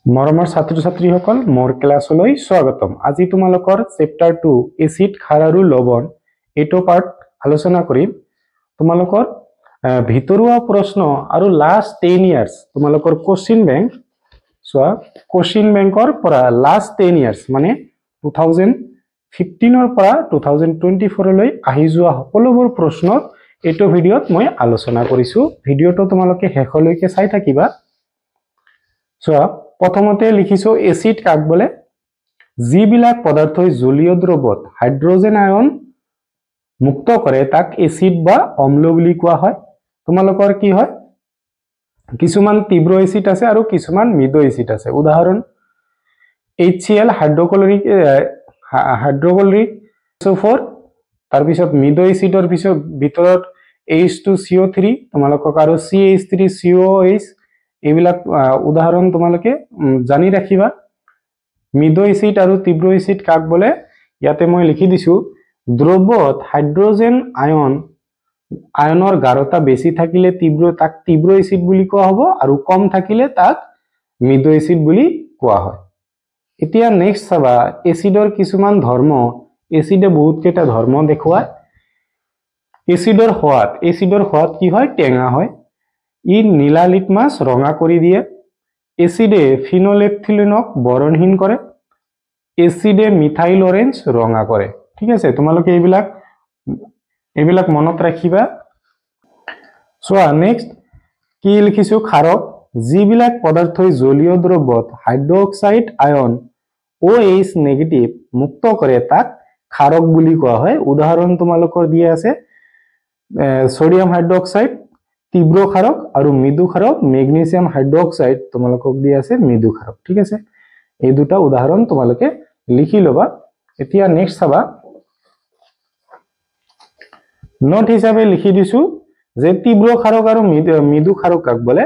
মৰমৰ ছাত্ৰ ছাত্ৰীসকল মোৰ ক্লাছলৈ স্বাগতম। আজি তোমালোকৰ চেপ্টাৰ 2 এচিড ক্ষাৰ আৰু লৱণ এইটো পাৰ্ট আলোচনা কৰিম। তোমালোকৰ ভিতৰুৱা প্ৰশ্ন আৰু লাষ্ট 10 ইয়াৰ্স তোমালোকৰ কোশ্চিন বেংক সোয়া কোশ্চিন বেংকৰ পৰা লাষ্ট 10 ইয়াৰ্স মানে 2015 ৰ পৰা 2024 লৈ আহি যোৱা সকলোবোৰ প্ৰশ্ন এইটো ভিডিঅত মই আলোচনা কৰিছো। ভিডিঅটো তোমালোকে শেষলৈকে চাই থাকিবা। সোয়া প্ৰথমতে লিখিছো এচিড কাক বলে যিবিলাক পদাৰ্থই জলীয় দ্ৰৱত হাইড্ৰোজেন আয়ন মুক্ত কৰে তাক এচিড বা অম্ল বুলি কোৱা হয়। তোমালোকৰ কি হয় কিছুমান তীব্ৰ এচিড আছে আৰু কিছুমান মৃদু এচিড আছে। উদাহৰণ HCl হাইড্ৰক্লৰিক SO4 তাৰ পিছত মৃদু এচিডৰ ভিতৰত H2CO3 তোমালোকক আৰু CH3COH এইবিলাক উদাহৰণ তোমালোকে জানি ৰাখিবা। মৃদু এচিড আৰু তীব্ৰ এচিড কাক বলে ইয়াতে মই লিখি দিছো দ্ৰৱত হাইড্ৰোজেন আয়নৰ গাঢ়তা বেছি থাকিলে তাক তীব্ৰ এচিড বুলি কোৱা হ'ব আৰু কম থাকিলে তাক মৃদু এচিড বুলি কোৱা হয়। এতিয়া নেক্সট চাবা এচিডৰ কিছুমান ধৰ্ম। এচিডে বহুত কেইটা ধৰ্ম দেখুৱায়। এচিডৰ সোৱাদ কি হয় টেঙা হয়। ই নীলা লিটমাছ ৰঙা কৰি দিয়ে। এচিডে ফিনলেফথিলিনক বৰণহীন কৰে। এচিডে মিথাইল অৰেঞ্জ ৰঙা কৰে। ঠিক আছে, তোমালোকে এইবিলাক মনত ৰাখিবা। চোৱা নেক্সট কি লিখিছো ক্ষাৰক যিবিলাক পদাৰ্থই জলীয় দ্ৰৱত হাইড্ৰক্সাইড আয়ন OH নেগেটিভ মুক্ত কৰে তাক ক্ষাৰক বুলি কোৱা হয়। উদাহৰণ তোমালোকৰ দিয়া আছে সোডিয়াম হাইড্ৰক্সাইড তীব্ৰ ক্ষাৰক আৰু মৃদু ক্ষাৰক মেগনেছিয়াম হাইড্ৰক্সাইড তোমালোকক দিয়া আছে মৃদু ক্ষাৰক। ঠিক আছে, এই দুটা উদাহৰণ তোমালোকে লিখি লবা। এতিয়া নেক্সট চাবা নোট হিচাপে লিখি দিছো যে তীব্ৰ ক্ষাৰক আৰু মৃদু ক্ষাৰক কাক বলে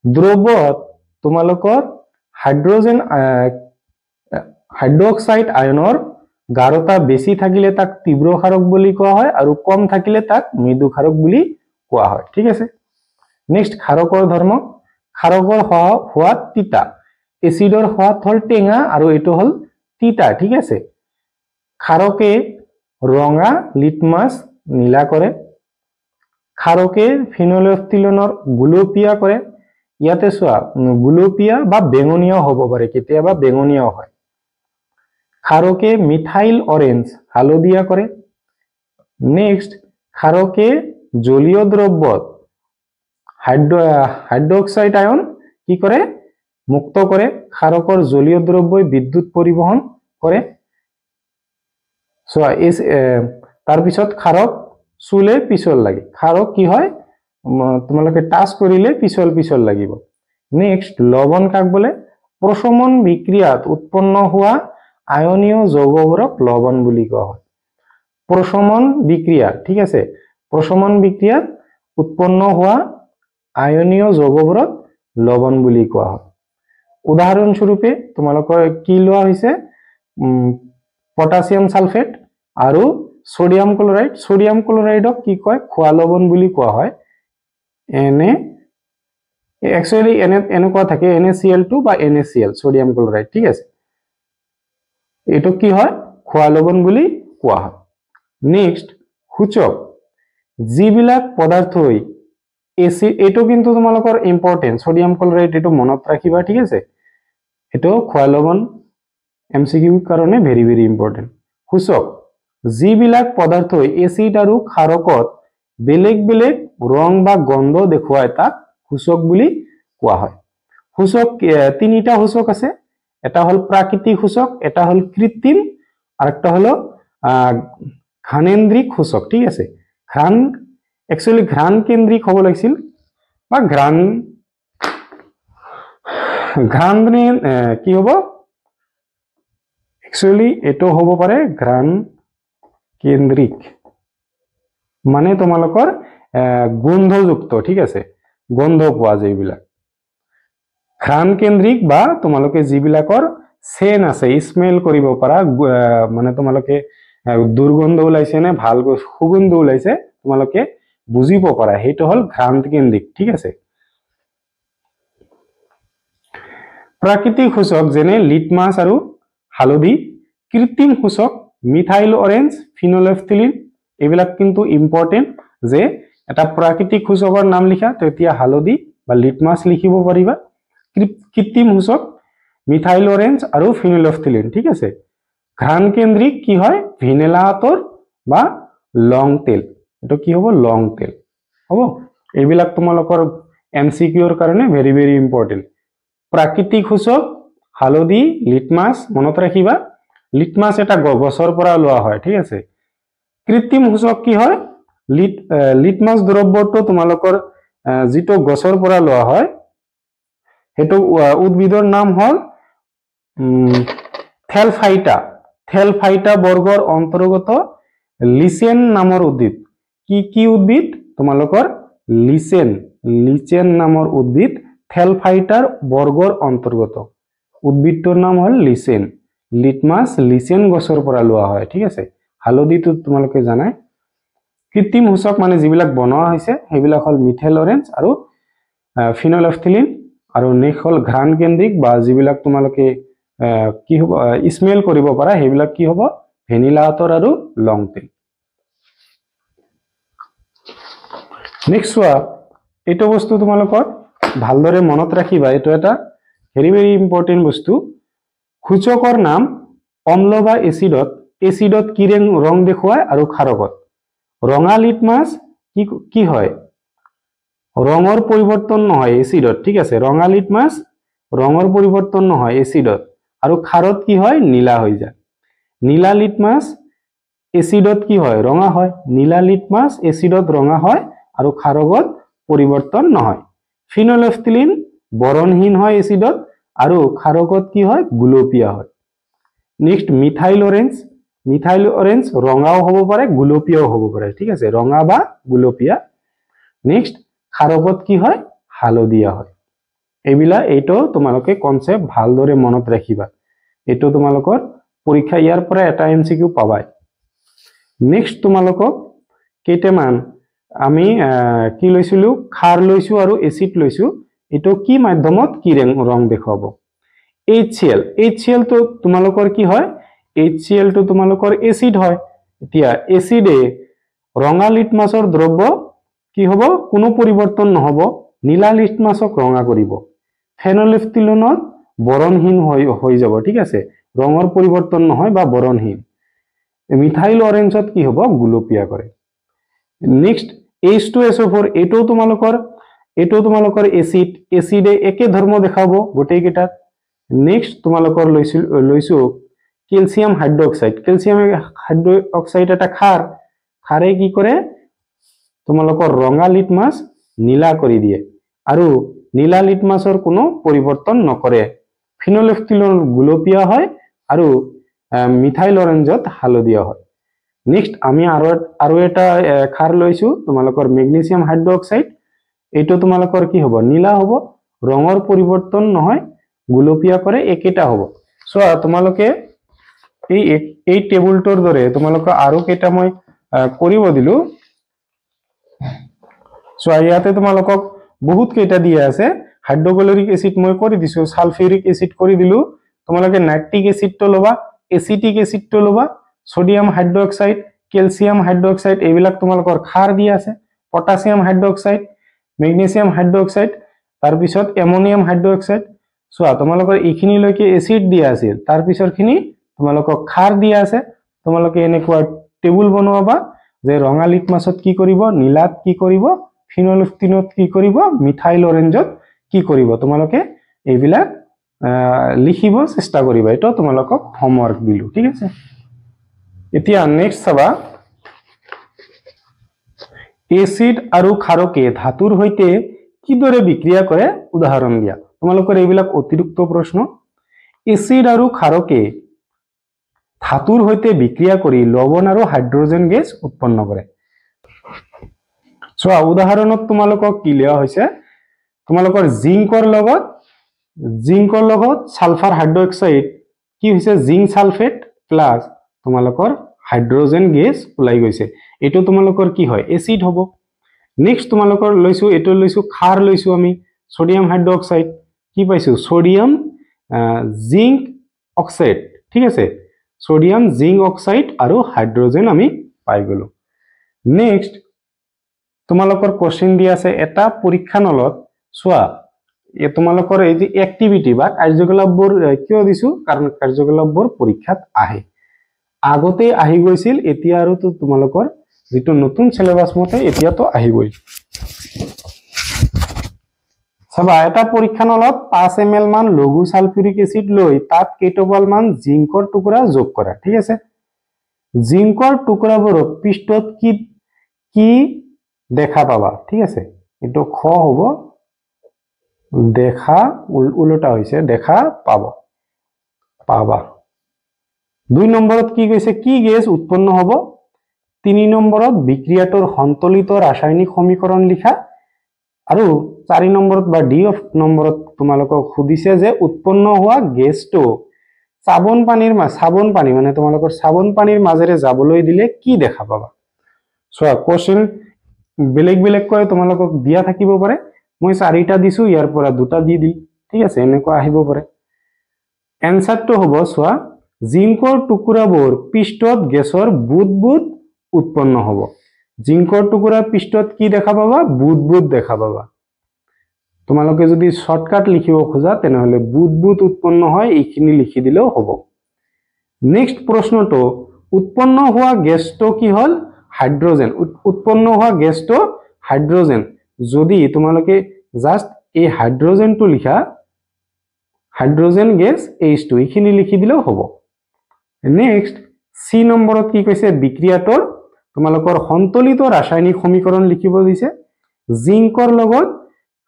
দ্ৰৱত তোমালোকৰ হাইড্ৰক্সাইড আয়নৰ গাঢ়তা বেছি থাকিলে তাক তীব্ৰ ক্ষাৰক বুলি কোৱা হয় আৰু কম থাকিলে তাক মৃদু ক্ষাৰক বুলি কোৱা হয়। ঠিক আছে, নেক্সট ক্ষাৰকৰ ধৰ্ম। ক্ষাৰকৰ সোৱাদ তিতা। এচিডৰ সোৱাদ হল টেঙা আৰু এইটো হল তিতা। ঠিক আছে, ক্ষাৰকে ৰঙা লিটমাছ নীলা কৰে। ক্ষাৰকে ফিনলেফথিলিনৰ গুলপীয়া কৰে। ইয়াতে চোৱা গুলপীয়া বা বেঙুনীয়াও হ'ব পাৰে, কেতিয়াবা বেঙুনীয়াও হয়। ক্ষাৰকে মিথাইল অৰেঞ্জ হালধীয়া কৰে। নেক্সট ক্ষাৰকে জলীয় দ্ৰৱত হাইড্ৰক্সাইড আয়ন কি কৰে মুক্ত কৰে। ক্ষাৰকৰ জলীয় দ্ৰব্যই বিদ্যুৎ পৰিবহন কৰে। চোৱা তাৰপিছত ক্ষাৰক চুলে পিছল লাগে। ক্ষাৰক কি হয় তোমালোকে টাচ কৰিলে পিছল লাগিব। নেক্সট লৱণ কাক বলে প্ৰশমন বিক্ৰিয়াত উৎপন্ন হোৱা আয়নীয় যৌগবোৰক লৱণ বুলি কোৱা হয়। প্ৰশমন বিক্ৰিয়া, ঠিক আছে, প্ৰশমন বিক্ৰিয়াত উৎপন্ন হোৱা আয়নীয় যৌগবোৰক লৱণ বুলি কোৱা হয়। উদাহৰণস্বৰূপে তোমালোকৰ কি লোৱা হৈছে পটাছিয়াম সালফেট আৰু সোডিয়াম ক্লোৰাইড। সোডিয়াম ক্লোৰাইডক কি কয় খোৱা লৱণ বুলি কোৱা হয়। একচুয়ালি এনেকুৱা থাকে NaCl2 বা NaCl সোডিয়াম ক্লোৰাইড। ঠিক আছে, এইটো কি হয় খোৱা লৱণ বুলি কোৱা হয়। নেক্সট সূচক যিবিলাক পদাৰ্থই এচিড, এইটো কিন্তু তোমালোকৰ ইম্পৰ্টেন্ট সোডিয়াম ক্লোৰাইড, এইটো মনত ৰাখিবা। ঠিক আছে, এইটো খোৱা লৱণ MCQ কাৰণে ভেৰি ভেৰি ইম্পৰ্টেন্ট। সূচক যিবিলাক পদাৰ্থই এচিড আৰু ক্ষাৰকত বেলেগ বেলেগ ৰং বা গন্ধ দেখুৱায় তাক সূচক বুলি কোৱা হয়। সূচক তিনিটা সূচক আছে, এটা হল প্ৰাকৃতিক সূচক, এটা হল কৃত্ৰিম আৰ একটা হলো ঘ্ৰাণেন্দ্ৰিক সূচক। ঠিক আছে, একচুয়ালি ঘ্ৰাণ কেন্দ্ৰিক হ'ব লাগিছিল বা কি হ'ব একচুয়ালি এটো হ'ব পাৰে ঘ্ৰাণ কেন্দ্ৰিক মানে তোমালোকৰ গন্ধযুক্ত। ঠিক আছে, গন্ধ পোৱা যায় এইবিলাক ঘ্ৰাণ কেন্দ্ৰিক বা তোমালোকে যিবিলাকৰ চেন আছে স্মেল কৰিব পাৰা মানে তোমালোকে দুৰ্গন্ধ ওলাইছে নে ভাল সুগন্ধ ওলাইছে তোমালোকে বুজিব পাৰা, সেইটো হল ঘ্ৰাণ কেন্দ্ৰিক। ঠিক আছে, প্ৰাকৃতিক সূচক যেনে লিটমাছ আৰু হালধি, কৃত্ৰিম সূচক মিথাইল অৰেঞ্জ, ফিনলেফথিলিন, এইবিলাক কিন্তু ইম্পৰ্টেণ্ট যে এটা প্ৰাকৃতিক সূচকৰ নাম লিখা তেতিয়া হালধি বা লিটমাছ লিখিব পাৰিবা, কৃত্ৰিম সূচক মিথাইল অৰেঞ্জ আৰু ফিনলেফথিলিন, ঠিক আছে। ঘ্ৰাণ কেন্দ্ৰিক কি হয়, ভেনিলা আতৰ বা লং টেল, এটা কি হ'ব লং টেল হ'ব। এইবিলাক তোমালোকৰ MCQৰ কাৰণে ভেৰি ভেৰি ইম্পৰ্টেণ্ট। প্ৰাকৃতিক সূচক হালধি, লিটমাছ মনত ৰাখিবা, লিটমাছ এটা গছৰ পৰা লোৱা হয়, ঠিক আছে। কৃত্ৰিম সূচক কি হয়, লিটমাছ দ্ৰব্যটো তোমালোকৰ যিটো গছৰ পৰা লোৱা হয় সেইটো উদ্ভিদৰ নাম হ'ল থেলফাইটা, থেলফাইটা বৰ্গৰ অন্তৰ্গত লিচেন নামৰ উদ্ভিদ। কি উদ্ভিদ তোমালোকৰ লিচেন নামৰ উদ্ভিদ থেলফাইটাৰ বৰ্গৰ অন্তৰ্গত, উদ্ভিদটোৰ নাম হ'ল লিচেন। লিটমাছ লিচেন গছৰ পৰা লোৱা হয়, ঠিক আছে। হালধিটো তোমালোকে জানাই। কৃত্ৰিম সূচক মানে যিবিলাক বনোৱা হৈছে সেইবিলাক হ'ল মিথাইল অৰেঞ্জ আৰু ফিনলেফথিলিন, আৰু নেক্সট হ'ল ঘ্ৰাণ কেন্দ্ৰিক বা যিবিলাক তোমালোকে কি হ'ব স্মেল কৰিব পাৰা সেইবিলাক কি হ'ব ভেনিলা আতৰ আৰু লং টেল। নেক্সট চোৱা, এইটো বস্তু তোমালোকৰ ভালদৰে মনত ৰাখিবা, এইটো এটা ভেৰি ভেৰি ইম্পৰ্টেণ্ট বস্তু। সূচকৰ নাম অম্ল বা এচিডত কি ৰং দেখুৱায় আৰু ক্ষাৰকত। ৰঙা লিটমাছ কি হয়, ৰঙৰ পৰিৱৰ্তন নহয় এচিডত, ঠিক আছে। ৰঙা লিটমাছ ৰঙৰ পৰিৱৰ্তন নহয় এচিডত, আৰু ক্ষাৰত কি হয় নীলা হৈ যায়। নীলা লিটমাছ এচিডত কি হয় ৰঙা হয়, নীলা লিটমাছ এচিডত ৰঙা হয় আৰু ক্ষাৰকত পৰিৱৰ্তন নহয়। ফিনলেফথিলিন বৰণহীন হয় এচিডত আৰু ক্ষাৰকত কি হয় গুলপীয়া হয়। নেক্সট মিথাইল অৰেঞ্জ ৰঙাও হ'ব পাৰে গুলপীয়াও হ'ব পাৰে, ঠিক আছে, ৰঙা বা গুলপীয়া। নেক্সট ক্ষাৰকত কি হয় হালধীয়া হয়। এইটো তোমালোকে কনসেপ্ট ভালদৰে মনত ৰাখিবা, এইটো তোমালোকৰ পৰীক্ষা ইয়াৰ পৰা এটা MCQ পাবাই। নেক্সট তোমালোকক কেইটামান আমি কি লৈছিলো, ক্ষাৰ লৈছো আৰু এচিড লৈছো, এইটো কি মাধ্যমত কি ৰং দেখুৱাব। HCl তো তোমালোকৰ কি হয়, HCl তো তোমালোকৰ এচিড হয়। এতিয়া এচিডে ৰঙা লিটমাছৰ দ্ৰব্য কি হ'ব কোনো পৰিৱৰ্তন নহ'ব, নীলা লিটমাছক ৰঙা কৰিব। ফেনলেফথিলিনত বৰণহীন হৈ যাব, ঠিক আছে, ৰঙৰ পৰিৱৰ্তন নহয় বা বৰণহীন। মিথাইল অৰেঞ্জত কি হ'ব গুলপীয়া কৰে। নেক্সট H2SO4 এইটো তোমালোকৰ এচিডে একে ধৰ্ম দেখাব গোটেই কেইটাত। নেক্সট তোমালোকৰ লৈছো কেলছিয়াম হাইড্ৰক্সাইড, এটা ক্ষাৰে কি কৰে তোমালোকৰ ৰঙা লিটমাছ নীলা কৰি দিয়ে আৰু নীলা লিটমাছৰ কোনো পৰিৱৰ্তন নকৰে। ফিনলেফথিলিন গুলপীয়া হয় আৰু মিথাইল অৰেঞ্জত হালধীয়া হয়। নেক্সট আমি আৰু এটা ক্ষাৰ লৈছো তোমালোকৰ মেগনেছিয়াম হাইড্ৰক্সাইড, এইটো তোমালোকৰ কি হ'ব নীলা হ'ব, ৰঙৰ পৰিৱৰ্তন নহয়, গুলপীয়া কৰে, একেটা হ'ব। চোৱা তোমালোকে এই টেবুলটোৰ দৰে তোমালোকে আৰু কেইটা মই কৰিব দিলো। চোৱা ইয়াতে তোমালোকক বহুত কেইটা দিয়া আছে, হাইড্ৰক্লৰিক এচিড মই কৰি দিছো, সালফিউৰিক এচিড কৰি দিলো, তোমালোকে নাইট্ৰিক এচিডটো ল'বা, এচিটিক এচিডটো ল'বা, সোডিয়াম হাইড্ৰক্সাইড, কেলছিয়াম হাইড্ৰক্সাইড এইবিলাক তোমালোকৰ ক্ষাৰ দিয়া আছে, পটাছিয়াম হাইড্ৰক্সাইড, মেগনেছিয়াম হাইড্ৰক্সাইড, তাৰপিছত এমনিয়াম হাইড্ৰক্সাইড। চোৱা তোমালোকৰ এইখিনিলৈকে এচিড দিয়া আছিল, তাৰপিছৰখিনি তোমালোকক ক্ষাৰ দিয়া আছে। তোমালোকে এনেকুৱা টেবুল বনোৱাবা যে ৰঙা লিটমাছত কি কৰিব, নীলাত কি কৰিব, ফিনলেফথিলিনত কি কৰিব, মিথাইল অৰেঞ্জত কি কৰিব, তোমালোকে এইবিলাক লিখিব চেষ্টা কৰিবা। এইটো তোমালোকক হোমৱৰ্ক দিলো, ঠিক আছে। এতিয়া নেক্সট চাবা, এচিড আৰু ক্ষাৰকে ধাতুৰ সৈতে কিদৰে বিক্ৰিয়া কৰে উদাহৰণ দিয়া। তোমালোকৰ এইবিলাক অতিৰিক্ত প্ৰশ্ন। এচিড আৰু ক্ষাৰকে ধাতুৰ সৈতে বিক্ৰিয়া কৰি লৱণ আৰু হাইড্ৰজেন গেছ উৎপন্ন কৰে। চোৱা উদাহৰণত তোমালোকক কি লিয়া হৈছে, তোমালোকৰ জিংকৰ লগত সালফাৰ হাইড্ৰক্সাইড কি হৈছে, জিংক সালফেট প্লাস তোমালোকৰ হাইড্ৰজেন গেছ ওলাই গৈছে, এইটো তোমালোকৰ কি হয় এচিড হ'ব। নেক্সট তোমালোকৰ লৈছো, এইটো লৈছো ক্ষাৰ লৈছো আমি, সোডিয়াম হাইড্ৰক্সাইড, কি পাইছো সোডিয়াম জিংক অক্সাইড ঠিক আছে সোডিয়াম জিংক অক্সাইড আৰু হাইড্ৰোজেন আমি পাই গলো নেক্সট তোমালোকৰ কোশ্চেন দি আছে এটা পৰীক্ষা নলত চোৱা তোমালোকৰ এই যে এক্টিভিটি বা কাৰ্যকলাপবোৰ কিয় দিছো কাৰণ কাৰ্যকলাপবোৰ পৰীক্ষাত আহে আগতে আহি গৈছিল এতিয়া আৰু তো তোমালোকৰ যেটো নতুন সিলেবাস মতে এতিয়া তো আহিবই সবা এটা পৰীক্ষা নলত 5 ml মান লঘু সালফিউৰিক এসিড লৈ তাত কেইটপাল মান জিংকৰ টুকুৰা যোগ কৰা ঠিক আছে জিংকৰ টুকুৰাবোৰ পৃষ্ঠত কি দেখা পাবা ঠিক আছে এটো খ হ'ব দেখা উল্টা হৈছে দেখা পাবা 2 নম্বৰত কি কৈছে কি গেছ উৎপন্ন হ'ব 3 নম্বৰত বিক্ৰিয়াটোৰ সন্তুলিত ৰাসায়নিক সমীকৰণ লিখা আৰু 4 নম্বৰত বা ডি নম্বৰত তোমালোকক খুদিছে যে উৎপন্ন হোৱা গেছটো সাবন পানী মানে তোমালোকৰ সাবন পানীৰ মাজেৰে যাবলৈ দিলে কি দেখা পাবা সো কোশ্চেন বেলেগ কৈ তোমালোকক দিয়া থাকিব পাৰে মই 4টা দিছো ইয়াৰ পৰা 2টা দি দিল ঠিক আছে এনেকৈ আহিব পাৰে এনসাৰটো হ'ব সোৱা জিংকৰ টুকুৰাবোৰ পৃষ্ঠত গেছৰ বুদবুদ উৎপন্ন হ'ব জিংকৰ টুকুৰা পৃষ্ঠত কি দেখা পাবা বুদবুদ দেখা পাবা তোমালোকে যদি শর্টকাট লিখিব খোজা তেনেহলে বুদবুদ উৎপন্ন হয় এইখিনি লিখি দিলেও হ'ব নেক্সট প্ৰশ্নটো উৎপন্ন হোৱা গেছটো কি হল হাইড্ৰোজেন উৎপন্ন হোৱা গেছটো হাইড্ৰোজেন যদি তোমালোকে জাস্ট এই হাইড্ৰোজেনটো লিখা হাইড্ৰোজেন গেছ H2 এইখিনি লিখি দিলেও হ'ব নেক্সট সি নম্বৰত কি কৈছে বিক্ৰিয়াটোৰ তোমালোকৰ সন্তুলিত ৰাসায়নিক সমীকৰণ লিখিব দিছে জিংকৰ লগত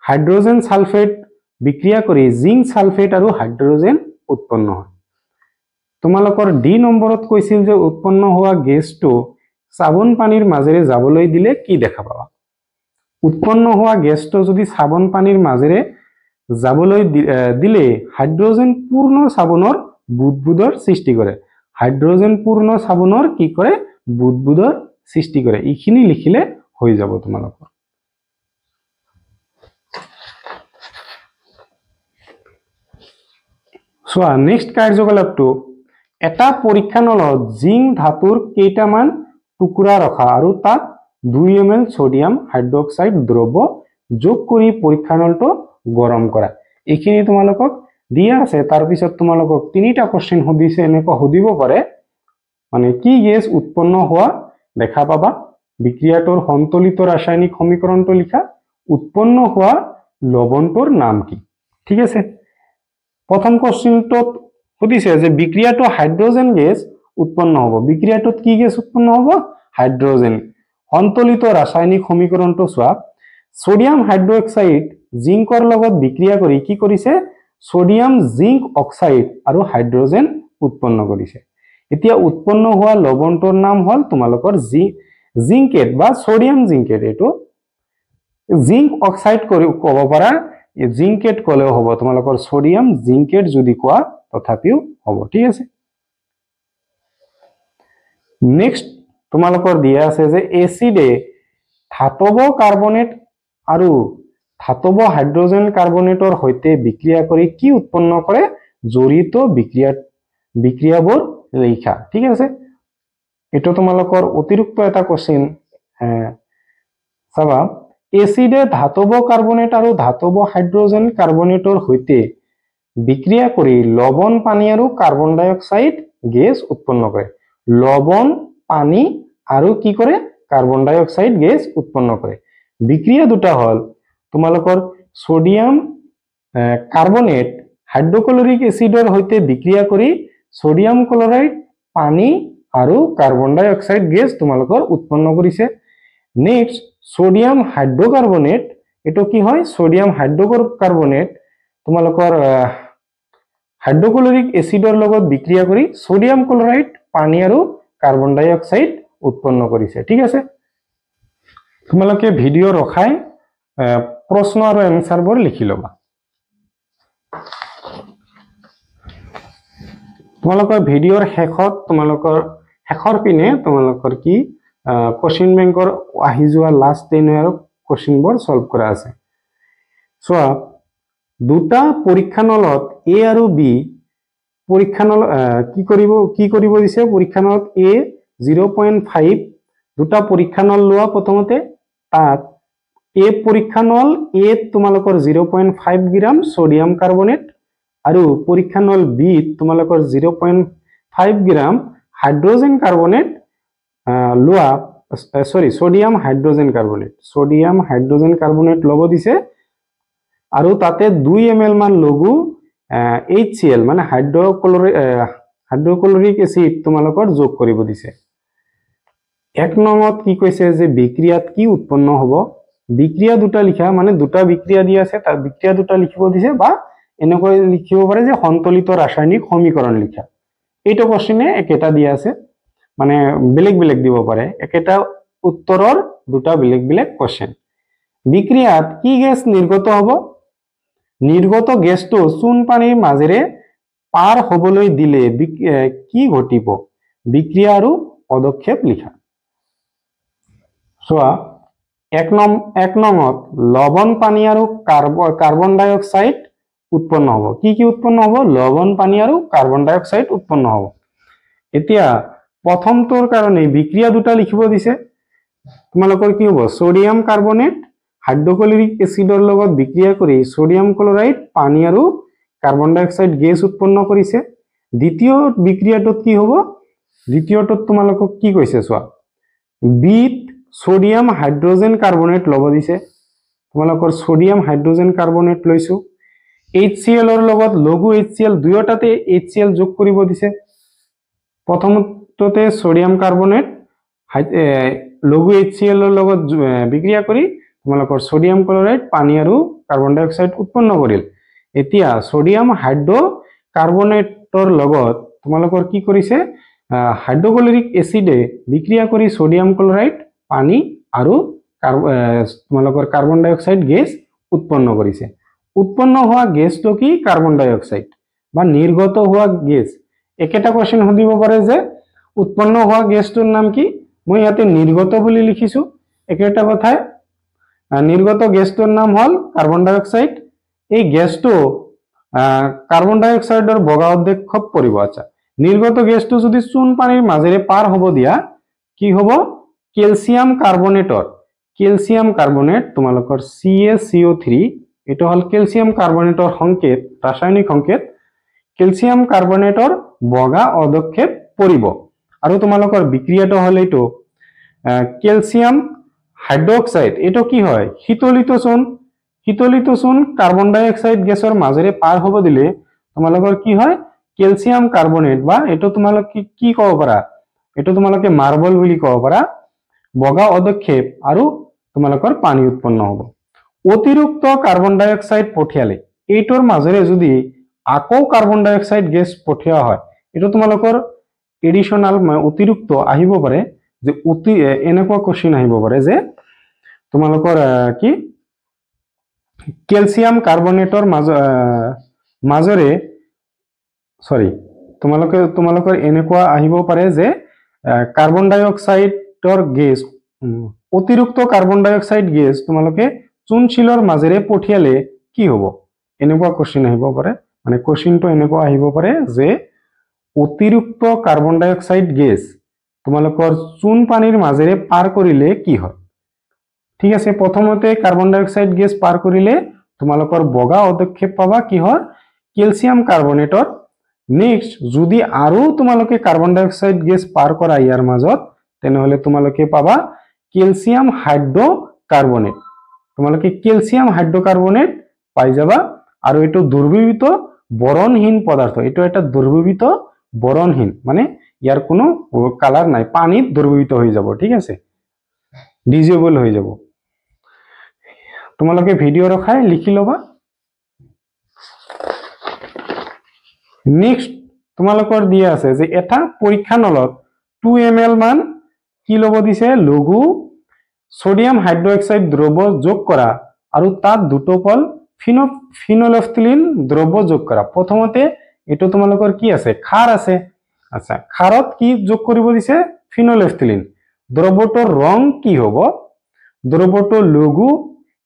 হাইড্ৰোজেন সালফেট বিক্ৰিয়া কৰি জিংক সালফেট আৰু হাইড্ৰোজেন উৎপন্ন হয় তোমালোকৰ ডি নম্বৰত কৈছিল যে উৎপন্ন হোৱা গেছটো সাবন পানীৰ মাজেৰে যাবলৈ দিলে কি দেখা পাবা উৎপন্ন হোৱা গেছটো যদি সাবন পানীৰ মাজেৰে যাবলৈ দিলে হাইড্ৰোজেন পূৰ্ণ সাবনৰ বুদবুদৰ সৃষ্টি কৰে হাইড্ৰোজেন পূৰ্ণ সাবনৰ কি কৰে বুদবুদৰ সৃষ্টি কৰে এইখিনি লিখিলে হৈ যাব তোমালোকৰ সোৱা নেক্সট কাৰ্যকলাপটো এটা পৰীক্ষা নলত জিংক ধাতুৰ কেইটামান টুকুৰা ৰখা আৰু তাত 2 ml সোডিয়াম হাইড্ৰক্সাইড দ্ৰব্য যোগ কৰি পৰীক্ষা নলটো গৰম কৰা এইখিনি তোমালোকক দিয়া আছে তাৰ পিছত তোমালোকক তিনিটা কোশ্চেন সুধিছে এনেকৈ সুধিব পাৰে মানে কি গেছ উৎপন্ন হোৱা দেখা পাবা বিক্ৰিয়াটোৰ সন্তুলিত ৰাসায়নিক সমীকৰণটো লিখা উৎপন্ন হোৱা লৱণটোৰ নাম কি ঠিক আছে প্ৰথম কোশ্চেনটোত সুধিছে যে বিক্ৰিয়াটো হাইড্ৰোজেন গেছ উৎপন্ন হ'ব বিক্ৰিয়াটোত কি গেছ উৎপন্ন হ'ব হাইড্ৰোজেন সন্তুলিত ৰাসায়নিক সমীকৰণটো চোৱা সোডিয়াম হাইড্ৰক্সাইড জিংকৰ লগত বিক্ৰিয়া কৰি কি কৰিছে সোডিয়াম জিংক অক্সাইড আৰু হাইড্ৰোজেন উৎপন্ন কৰিছে এতিয়া উৎপন্ন হোৱা লৱণটোৰ নাম হল তোমালোকৰ জিংকেট বা সোডিয়াম জিংকেট এটো জিংক অক্সাইড কৰি ক'ব পাৰা জিংকেট কলেও হ'ব তোমালোকৰ সোডিয়াম জিংকেট যদি কোৱা তথাপিও হ'ব ঠিক আছে নেক্সট তোমালোকৰ দিয়া আছে যে এসিডে ধাতব কাৰ্বনেট আৰু ধাতব হাইড্ৰোজেন কাৰ্বনেটৰ সৈতে বিক্ৰিয়া কৰি কি উৎপন্ন কৰে জড়িত বিক্ৰিয়াবোৰ লিখা ঠিক আছে এটো তোমালোকৰ অতিৰিক্ত এটা কোশ্চেন চাবা এসিডে ধাতব কাৰ্বনেট আৰু ধাতব হাইড্ৰোজেন কাৰ্বনেটৰ সৈতে বিক্ৰিয়া কৰি লৱণ পানী আৰু কাৰ্বন ডাই অক্সাইড গেছ উৎপন্ন কৰে লৱণ পানী আৰু কি কৰে কাৰ্বন ডাই অক্সাইড গেছ উৎপন্ন কৰে বিক্ৰিয়া দুটা হল তোমালোকৰ সোডিয়াম কাৰ্বনেট হাইড্ৰক্লোৰিক এসিডৰ সৈতে বিক্ৰিয়া কৰি সোডিয়াম ক্লোৰাইড পানী আৰু কাৰ্বন ডাই অক্সাইড গেছ তোমালোকৰ উৎপন্ন কৰিছে নেক্সট সোডিয়াম হাইড্ৰকাৰ্বনেট এটো কি হয় সোডিয়াম হাইড্ৰকাৰ্বনেট তোমালোকৰ হাইড্ৰক্লোৰিক এসিডৰ লগত বিক্ৰিয়া কৰি সোডিয়াম ক্লোৰাইড পানী আৰু কাৰ্বন ডাই অক্সাইড উৎপন্ন কৰিছে ঠিক আছে তোমালোকে ভিডিও ৰখাই প্ৰশ্ন আৰু এনসাৰবোৰ লিখি লবা তোমালোকৰ ভিডিওৰ শেষত তোমালোকৰ শেষৰ পিনে তোমালোকৰ কি কোশ্চেন বেংকৰ আহি যোৱা লাষ্ট 10 আৰু কোশ্চেনবোৰ সলভ কৰা আছে সোৱা দুটা পৰীক্ষা নলত এ আৰু বি পৰীক্ষা নল কি কৰিব দিছে পৰীক্ষা নলত এ 0.5 দুটা পৰীক্ষা নল লোৱা প্ৰথমতে তাত এ পৰীক্ষা নল এ তোমালোকৰ 0.5 গ্ৰাম সোডিয়াম কাৰ্বনেট আৰু পৰীক্ষা নল বি তোমালোকৰ 0.5 গ্ৰাম হাইড্ৰোজেন কাৰ্বনেট লোৱা সোডিয়াম হাইড্ৰোজেন কাৰ্বনেট ল'ব দিছে আৰু তাতে 2 ml মান লঘু HCl মানে হাইড্ৰক্লৰিক এসিড তোমালোকৰ যোগ কৰিব দিছে। এক নম্বৰত কি কৈছে যে বিক্ৰিয়াত কি উৎপন্ন হ'ব বিক্রিয়া দুটা লিখা মানে দুটা বিক্রিয়া দিয়া আছে তার বিক্রিয়া দুটা লিখিব দিছে বা এনেকৈ লিখিব পারে যে সন্তুলিত রাসায়নিক সমীকরণ লিখা এইটো কোশ্চেনে একেটা দিয়া আছে মানে বেলেগ বেলেগ দিব পারে একেটা উত্তৰৰ দুটা বেলেগ বেলেগ কোশ্চেন বিক্ৰিয়াত কি গ্যাস নিৰ্গত হ'ব নিৰ্গত গ্যাসটো চূন পানীৰ মাজেৰে পাৰ হ'বলৈ দিলে কি ঘটিব বিক্ৰিয়া আৰু পদক্ষেপ লিখা সোয়া এক নম্বৰত লবণ পানী আৰু কাৰ্বন ডাই অক্সাইড উৎপন্ন হ'ব কি উৎপন্ন হ'ব লবণ পানী আৰু কাৰ্বন ডাই অক্সাইড উৎপন্ন হ'ব এতিয়া প্ৰথমটোৰ কাৰণে বিক্ৰিয়া দুটা লিখিব দিছে তোমালোকৰ কি হ'ব সোডিয়াম কাৰ্বনেট হাইড্ৰক্লৰিক এসিডৰ লগত বিক্ৰিয়া কৰি সোডিয়াম ক্লোৰাইড পানী আৰু কাৰ্বন ডাই অক্সাইড গেছ উৎপন্ন কৰিছে দ্বিতীয় বিক্ৰিয়াটোত কি হ'ব দ্বিতীয়টোত তোমালোকক কি কৈছে চোৱা বিট সোডিয়াম হাইড্ৰোজেন কাৰ্বনেট ল'ব দিছে তোমালোকৰ সোডিয়াম হাইড্ৰোজেন কাৰ্বনেট লৈছো HCl ৰ লগত লঘু HCl দুয়োটাতে HCl যোগ কৰিব দিছে প্ৰথমতে সোডিয়াম কাৰ্বনেট লঘু HCl ৰ লগত বিক্ৰিয়া কৰি তোমালোকৰ সোডিয়াম ক্লোৰাইড পানী আৰু কাৰ্বন ডাই অক্সাইড উৎপন্ন কৰিল এতিয়া সোডিয়াম হাইড্ৰ কাৰ্বনেটৰ লগত তোমালোকৰ কি কৰিছে হাইড্ৰক্লৰিক এসিডে বিক্ৰিয়া কৰি সোডিয়াম ক্লোৰাইড পানী আৰু তোমালোকৰ কাৰ্বন ডাই অক্সাইড গেছ উৎপন্ন কৰিছে উৎপন্ন হোৱা গেছটো কি কাৰ্বন ডাই অক্সাইড বা নিৰ্গত হোৱা গেছ একেটা কোশ্চেন সুধিব পাৰে যে উৎপন্ন হোৱা গেছটোৰ নাম কি মই ইয়াতে নিৰ্গত বুলি লিখিছো একেটা কথাই নিৰ্গত গেছটোৰ নাম হল কাৰ্বন ডাই অক্সাইড এই গেছটো কাৰ্বন ডাই অক্সাইডৰ বগা অধ্যক্ষত পৰিব আচ্ছা নিৰ্গত গেছটো যদি চূন পানীৰ মাজেৰে পাৰ হ'ব দিয়া কি হ'ব ক্যালসিয়াম কাৰ্বনেট তোমালোকৰ CaCO3 এটা হল ক্যালসিয়াম কাৰ্বনেটৰ সংকেত ৰাসায়নিক সংকেত ক্যালসিয়াম কাৰ্বনেটৰ বগা অধ্যক্ষত পৰিব আৰু তোমালোকৰ বিক্ৰিয়াটো হল এইটো ক্যালসিয়াম হাইড্ৰক্সাইড এটো কি হয় শীতলিত চূন কাৰ্বন ডাই অক্সাইড গেছৰ মাজেৰে পাৰ হ'ব দিলে তোমালোকৰ কি হয় ক্যালসিয়াম কাৰ্বনেট বা এটো তোমালোকে কি ক'ব পাৰা এটো তোমালোকে মাৰ্বল বুলি ক'ব পাৰা বগা অধ্যক্ষেপ আৰু তোমালোকৰ পানী উৎপন্ন হ'ব অতিৰিক্ত কাৰ্বন ডাই অক্সাইড পঠিয়ালে এইটোৰ মাজেৰে যদি আকৌ কাৰ্বন ডাই অক্সাইড গেছ পঠিওৱা হয় এটো তোমালোকৰ এডিশনাল অতিৰিক্ত আহিব পাৰে যে এনেকুৱা কোশ্চেন আহিব পাৰে যে তোমালোকৰ কি ক্যালসিয়াম কাৰ্বনেটৰ মাজৰে সৰি তোমালোকৰ এনেকুৱা আহিব পাৰে যে কাৰ্বন ডাই অক্সাইডৰ গেছ অতিৰিক্ত কাৰ্বন ডাই অক্সাইড গেছ তোমালোকে চূণশিলৰ মাজেৰে পঠিয়ালে কি হ'ব এনেকুৱা কোশ্চেন আহিব পাৰে মানে কোশ্চেনটো এনেকুৱা আহিব পাৰে যে অতিৰিক্ত কাৰ্বন ডাই অক্সাইড গেছ তোমালোকৰ চূণ পানীৰ মাজেৰে পাৰ কৰিলে কি হয় ঠিক আছে প্ৰথমতে কাৰ্বন ডাই অক্সাইড গেছ পাৰ কৰিলে তোমালোকৰ বগা অধ্যক্ষেপ পাবা কি হয় ক্যালসিয়াম কাৰ্বনেটৰ নেক্সট যদি আৰু তোমালোকে কাৰ্বন ডাই অক্সাইড গেছ পাৰ কৰা ইয়াৰ মাজত তেনেহলে তোমালোকে পাবা ক্যালসিয়াম হাইড্ৰকাৰ্বনেট তোমালোকে ক্যালসিয়াম হাইড্ৰকাৰ্বনেট পাই যাবা আৰু এটো দুৰ্বিবিত বৰণহীন পদাৰ্থ এটো এটা দুৰ্বিবিত বৰণহীন মানে ইয়াৰ কোনো কালাৰ নাই পানীত দুৰ্বিবিত হৈ যাব ঠিক আছে ডিজেবল হৈ যাব তোমালোকে ভিডিও ৰখাই লিখি লবা নেক্সট তোমালোকৰ দিয়া আছে যে এটা পৰীক্ষা নলত 2 ml মান কি ল'ব দিছে লঘু সোডিয়াম হাইড্ৰক্সাইড দ্ৰব্য যোগ কৰা আৰু তাত দুটোপল ফিনলফথলিন দ্ৰব্য যোগ কৰা প্ৰথমতে এটো তোমালোকৰ কি আছে খাৰ আছে আচ্ছা খাৰত কি যোগ কৰিব দিছে ফিনলফথলিন দ্ৰব্যটোৰ ৰং কি হ'ব দ্ৰব্যটো লঘু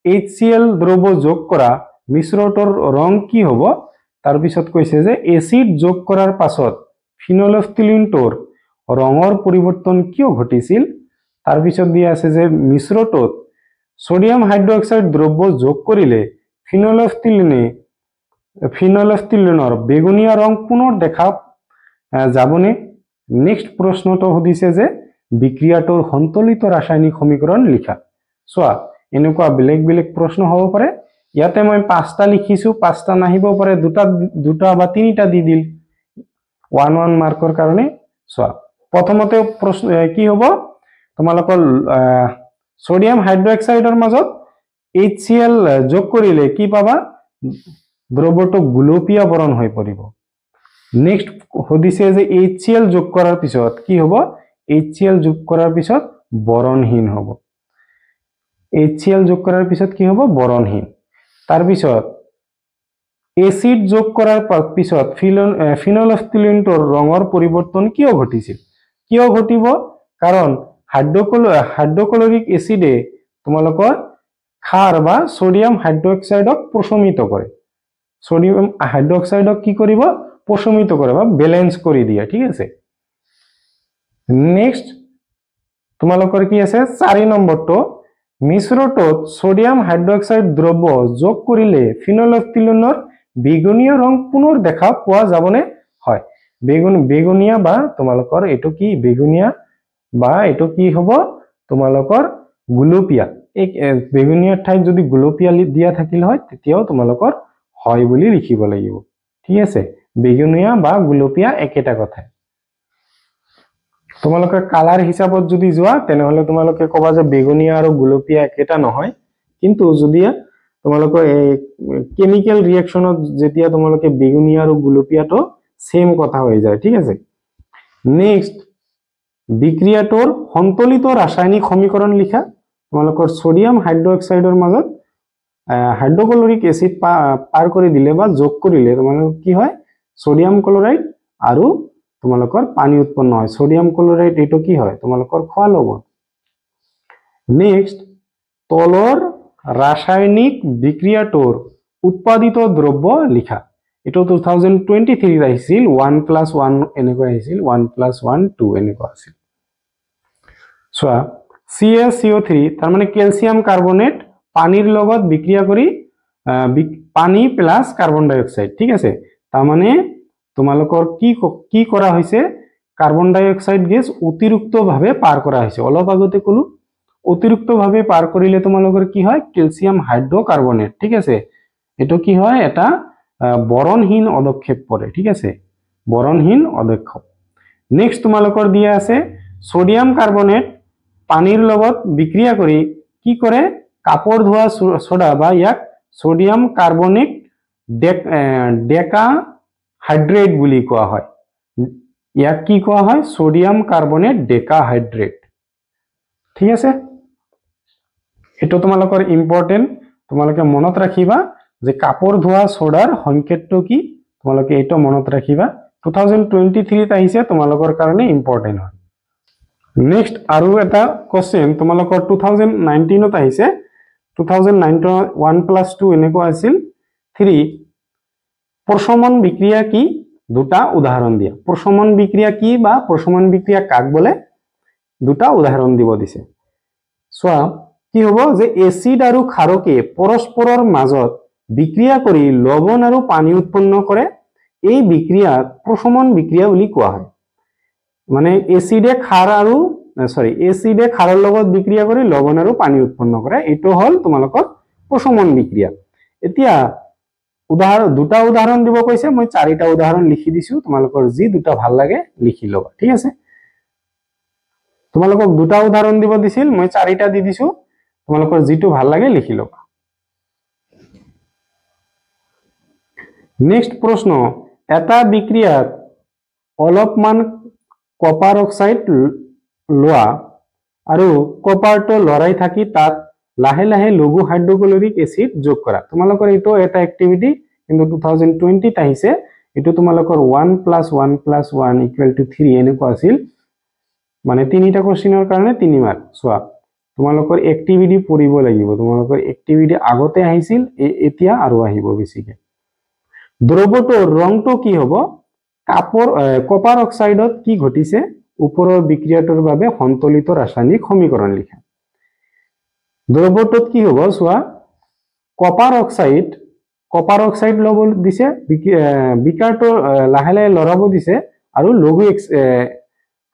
HCl দ্ৰব্য যোগ কৰা মিশ্ৰটোৰ ৰং কি হ'ব তাৰ পিছত কৈছে যে এসিড যোগ কৰাৰ পাছত ফিনলফথলিনটোৰ ৰঙৰ পৰিৱৰ্তন কিয় ঘটিছিল তাৰ পিছত দিয়া আছে যে মিশ্ৰটোত সোডিয়াম হাইড্ৰক্সাইড দ্ৰব্য যোগ কৰিলে ফিনলফথলিনৰ বেগুনীয়া ৰং পুনৰ দেখা যাবনে নেক্সট প্ৰশ্নটো সুধিছে যে বিক্ৰিয়াটোৰ সন্তুলিত ৰাসায়নিক সমীকৰণ লিখা চোৱা এনেকুৱা বেলেগ বেলেগ প্ৰশ্ন হ'ব পাৰে ইয়াতে মই 5টা লিখিছো 5টা নাহিব পাৰে দুটা বা তিনিটা দি দিল 1 মাৰ্কৰ কাৰণে চোৱা প্ৰথমতে প্ৰশ্ন কি হ'ব তোমালোকৰ সোডিয়াম হাইড্ৰক্সাইডৰ মাজত HCl যোগ কৰিলে কি পাবা দ্ৰব্যটো গুলপীয়া বৰণ হৈ পৰিব নেক্সট সুধিছে যে HCl যোগ কৰাৰ পিছত কি হ'ব HCl যোগ কৰাৰ পিছত বৰণহীন হ'ব HCl যোগ কৰাৰ পিছত কি হ'ব বৰণহীন তাৰ পিছত এসিড যোগ কৰাৰ পিছত ফিনলফথলিনটোৰ ৰঙৰ পৰিৱৰ্তন কিয় ঘটিছিল কিয় ঘটিব কাৰণ হাইড্ৰক্লৰিক এসিডে তোমালোকৰ ক্ষাৰ বা সোডিয়াম হাইড্ৰক্সাইডক প্ৰশমিত কৰে সোডিয়াম হাইড্ৰক্সাইডক কি কৰিব প্ৰশমিত কৰে বা ব্যালেন্স কৰি দিয়ে ঠিক আছে নেক্সট তোমালোকৰ কি আছে 4 নম্বৰটো মিশ্ৰটোত সোডিয়াম হাইড্ৰক্সাইড দ্ৰব্য যোগ কৰিলে ফিনলফথলিনৰ বেগুনীয়া ৰং পুনৰ দেখা পোৱা যাবনে হয় বেগুনীয়া বা তোমালোকৰ এটো কি বেগুনীয়া বা এটো কি হ'ব তোমালোকৰ গুলপীয়া এক বেগুনীয়া ঠাইত যদি গুলপীয়া দিয়া থাকিল হয় তেতিয়াও তোমালোকৰ হয় বুলি লিখিব লাগিব ঠিক আছে বেগুনীয়া বা গুলপীয়া একেটা কথা তোমালোকে কালাৰ হিচাপত যদি যোৱা তেনেহলে তোমালোকে কবা যে বেগুনীয়া আৰু গুলপীয়া একেটা নহয় কিন্তু যদি তোমালোকৰ এই কেমিক্যাল ৰিঅ্যাকশনত যেতিয়া তোমালোকে বেগুনীয়া আৰু গুলপীয়াটো সেম কথা হৈ যায় ঠিক আছে নেক্সট বিক্ৰিয়াটোৰ সন্তুলিত ৰাসায়নিক সমীকৰণ লিখা তোমালোকৰ সোডিয়াম হাইড্ৰক্সাইডৰ মাজত হাইড্ৰক্লৰিক এসিড পাৰ কৰি দিলে বা যোগ কৰিলে তোমালোকৰ কি হয় সোডিয়াম ক্লোৰাইড আৰু তোমালোকৰ পানী উৎপন্ন হয় সোডিয়াম ক্লোৰাইড এটো কি হয় তোমালোকৰ খোৱা লৱণ নেক্সট তলৰ ৰাসায়নিক বিক্ৰিয়াটোৰ উৎপাদিত দ্ৰব্য লিখা এটো 2023 আহিছিল 1+1 এনেকৈ আহিছিল 1+1 2 এনেকৈ আছিল সোৱা CaCO3 তাৰ মানে ক্যালসিয়াম কাৰ্বনেট পানীৰ লগত বিক্ৰিয়া কৰি পানী প্লাস কাৰ্বন ডাই অক্সাইড ঠিক আছে তাৰ মানে তোমালোকৰ কি কৰা হৈছে কাৰ্বন ডাই অক্সাইড গেছ অতিৰিক্তভাৱে পাৰ কৰা হৈছে অলপ আগতে কলো অতিৰিক্তভাৱে পাৰ কৰিলে তোমালোকৰ কি হয় ক্যালসিয়াম হাইড্ৰকাৰ্বনেট ঠিক আছে এটো কি হয় এটা বৰণহীন অদক্ষেপ পৰে ঠিক আছে বৰণহীন অদক্ষেপ নেক্সট তোমালোকৰ দিয়া আছে সোডিয়াম কাৰ্বনেট পানীৰ লগত বিক্ৰিয়া কৰি কি কৰে কাপড় ধোৱা সোডা বা ইয়াক সোডিয়াম কাৰ্বনেট ডেকা হাইড্ৰেট বুলি কোৱা হয় ইয়াক কি কোৱা হয় সোডিয়াম কাৰ্বনেট ডেকা হাইড্ৰেট ঠিক আছে এটো তোমালোকৰ ইম্পৰ্টেন্ট তোমালোকে মনত ৰাখিবা যে কাপড় ধোৱা সোডাৰ সংকেতটো কি তোমালোকে এটো মনত ৰাখিবা 2023 ত আহিছে তোমালোকৰ কাৰণে ইম্পৰ্টেন্ট হয় নেক্সট আৰু এটা কোশ্চেন তোমালোকৰ 2019 ত আহিছে 2019 1+2 এনেকৈ আছিল 3 প্ৰশমন বিক্ৰিয়া কি দুটা উদাহৰণ দিয়া প্ৰশমন বিক্ৰিয়া কি বা প্ৰশমন বিক্ৰিয়া কাক বলে দুটা উদাহৰণ দিব দিছে সোৱা কি হ'ব যে এসিড আৰু ক্ষাৰকে পৰস্পৰৰ মাজত বিক্ৰিয়া কৰি লৱণ আৰু পানী উৎপন্ন কৰে এই বিক্ৰিয়াক প্ৰশমন বিক্ৰিয়া বুলি কোৱা হয় মানে এসিডে ক্ষাৰৰ লগত বিক্ৰিয়া কৰি লৱণ আৰু পানী উৎপন্ন কৰে এটো হল তোমালোকৰ প্ৰশমন বিক্ৰিয়া এতিয়া দুটা উদাহৰণ দিব কৈছে মই 4টা উদাহৰণ লিখি দিছো তোমালোকৰ যি দুটা ভাল লাগে লিখি লবা ঠিক আছে তোমালোকক দুটা উদাহৰণ দিব দিছিল মই 4টা দি দিছো তোমালোকৰ যিটো ভাল লাগে লিখি লবা নেক্সট প্ৰশ্ন এটা বিক্ৰিয়াত অলপমান কপাৰ অক্সাইড লোৱা আৰু কপাৰটো লৰাই থাকি তাত লাহে লাহে লঘু হাইড্ৰক্লৰিক এসিড যোগ কৰা তোমালোকৰ এটো এটা এক্টিভিটি কিন্তু 2020 ত আহিছে এটো তোমালোকৰ 1+1+1 = 3 এনেকুৱা আছিল মানে তিনিটা কোশ্চেনৰ কাৰণে 3 মাৰ্ক সোৱা তোমালোকৰ এক্টিভিটি পঢ়িব লাগিব তোমালোকৰ এক্টিভিটি আগতে আহিছিল এতিয়া আৰু আহিব বেছিকে দ্ৰৱটোৰ ৰংটো কি হ'ব কপাৰ অক্সাইডত কি ঘটিছে ওপৰৰ বিক্ৰিয়াটোৰ বাবে সন্তুলিত ৰাসায়নিক সমীকৰণ লিখা দ্ৰৱটোত কি হ'ব চোৱা কপাৰ অক্সাইড লব দিছে বিকাৰটো লাহে লাহে লৰাব দিছে আৰু লঘু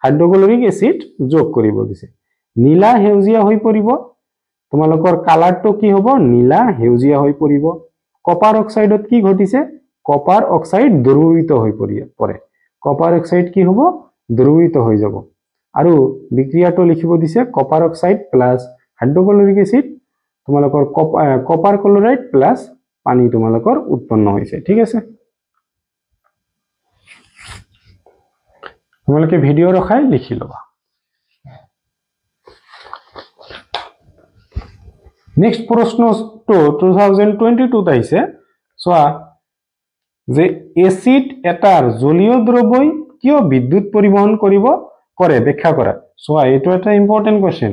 হাইড্ৰক্লৰিক এসিড যোগ কৰিব দিছে নীলা হেউজিয়া হৈ পৰিব তোমালোকৰ কালাৰটো কি হ'ব নীলা হেউজিয়া হৈ পৰিব কপাৰ অক্সাইডত কি ঘটিছে কপাৰ অক্সাইড দ্ৰৱীভূত হৈ পৰে কপাৰ অক্সাইড কি হ'ব দ্ৰৱীভূত হৈ যাব আৰু বিক্ৰিয়াটো লিখিব দিছে copper oxide plus hydrochloric acid তোমালোকৰ কপাৰ ক্লোৰাইড প্লাস পানী তোমালোকৰ উৎপন্ন হৈছে ঠিক আছে তোমালোকে ভিডিও ৰখাই লিখি লবা নেক্সট প্ৰশ্নটো 2022 আহিছে সোয়া যে এসিড এটাৰ জলীয় দ্ৰৱই কিয় বিদ্যুৎ পৰিবহন কৰে ব্যাখ্যা কৰা সোয়া এটো এটা ইম্পৰ্টেন্ট কোৱেশ্চন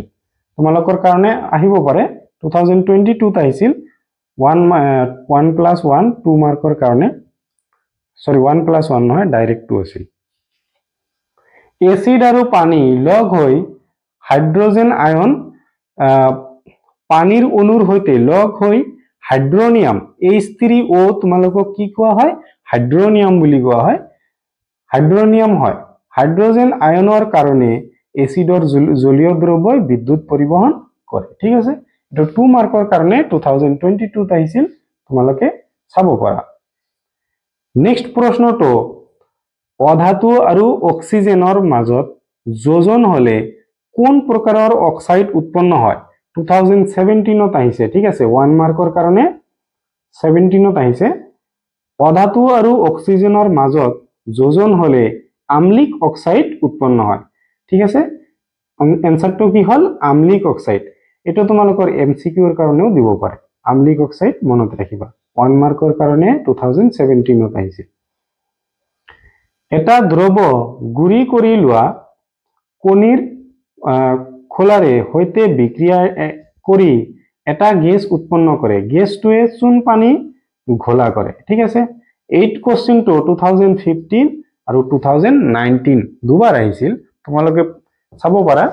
তোমালোকৰ কাৰণে আহিব পাৰে 2022 আহিছিল 1+1 2 মাৰ্কৰ কাৰণে সৰি 1+1 নহয় ডাইৰেক্ট 2 আছিল এসিড আৰু পানী লগ হৈ হাইড্ৰোজেন আয়ন পানীৰ অণুৰ হৈতে লগ হৈ হাইড্ৰোনিয়াম H3O তোমালোকক কি কোৱা হয় হাইড্ৰোনিয়াম বুলি কোৱা হয় হাইড্ৰোনিয়াম হয় হাইড্ৰোজেন আয়নৰ কাৰণে এসিডৰ জলীয় দ্ৰৱই বিদ্যুৎ পৰিবহন কৰে ঠিক আছে এটা 2 মাৰ্কৰ কাৰণে 2022 আহিছিল তোমালোকে চাব পাৰা নেক্সট প্ৰশ্নটো অধাতু আৰু অক্সিজেনৰ মাজত যোজন হলে কোন প্ৰকাৰৰ অক্সাইড উৎপন্ন হয় 2017 আহিছে ঠিক আছে 1 মাৰ্কৰ কাৰণে 17 আহিছে অধাতু আৰু অক্সিজেনৰ মাজত যোজন হলে আম্লিক অক্সাইড উৎপন্ন হয় ঠিক আছে এনসাৰটো কি হল আম্লিক অক্সাইড এটা তোমালোকৰ এমসিকিউৰ কাৰণেও দিব পাৰে আম্লিক অক্সাইড মনত ৰাখিবা 1 মাৰ্কৰ কাৰণে 2017 আহিছে এটা দ্ৰৱ গুৰি কৰি লোৱা কণীৰ খোলাৰে হৈতে বিক্ৰিয়া কৰি এটা গেছ উৎপন্ন কৰে গেছটোৱে চূণ পানী ঘোলা কৰে ঠিক আছে 8 কোশ্চেনটো 2015 আৰু 2019 দুবাৰ আহিছিল তোমালোকে চাব পাৰা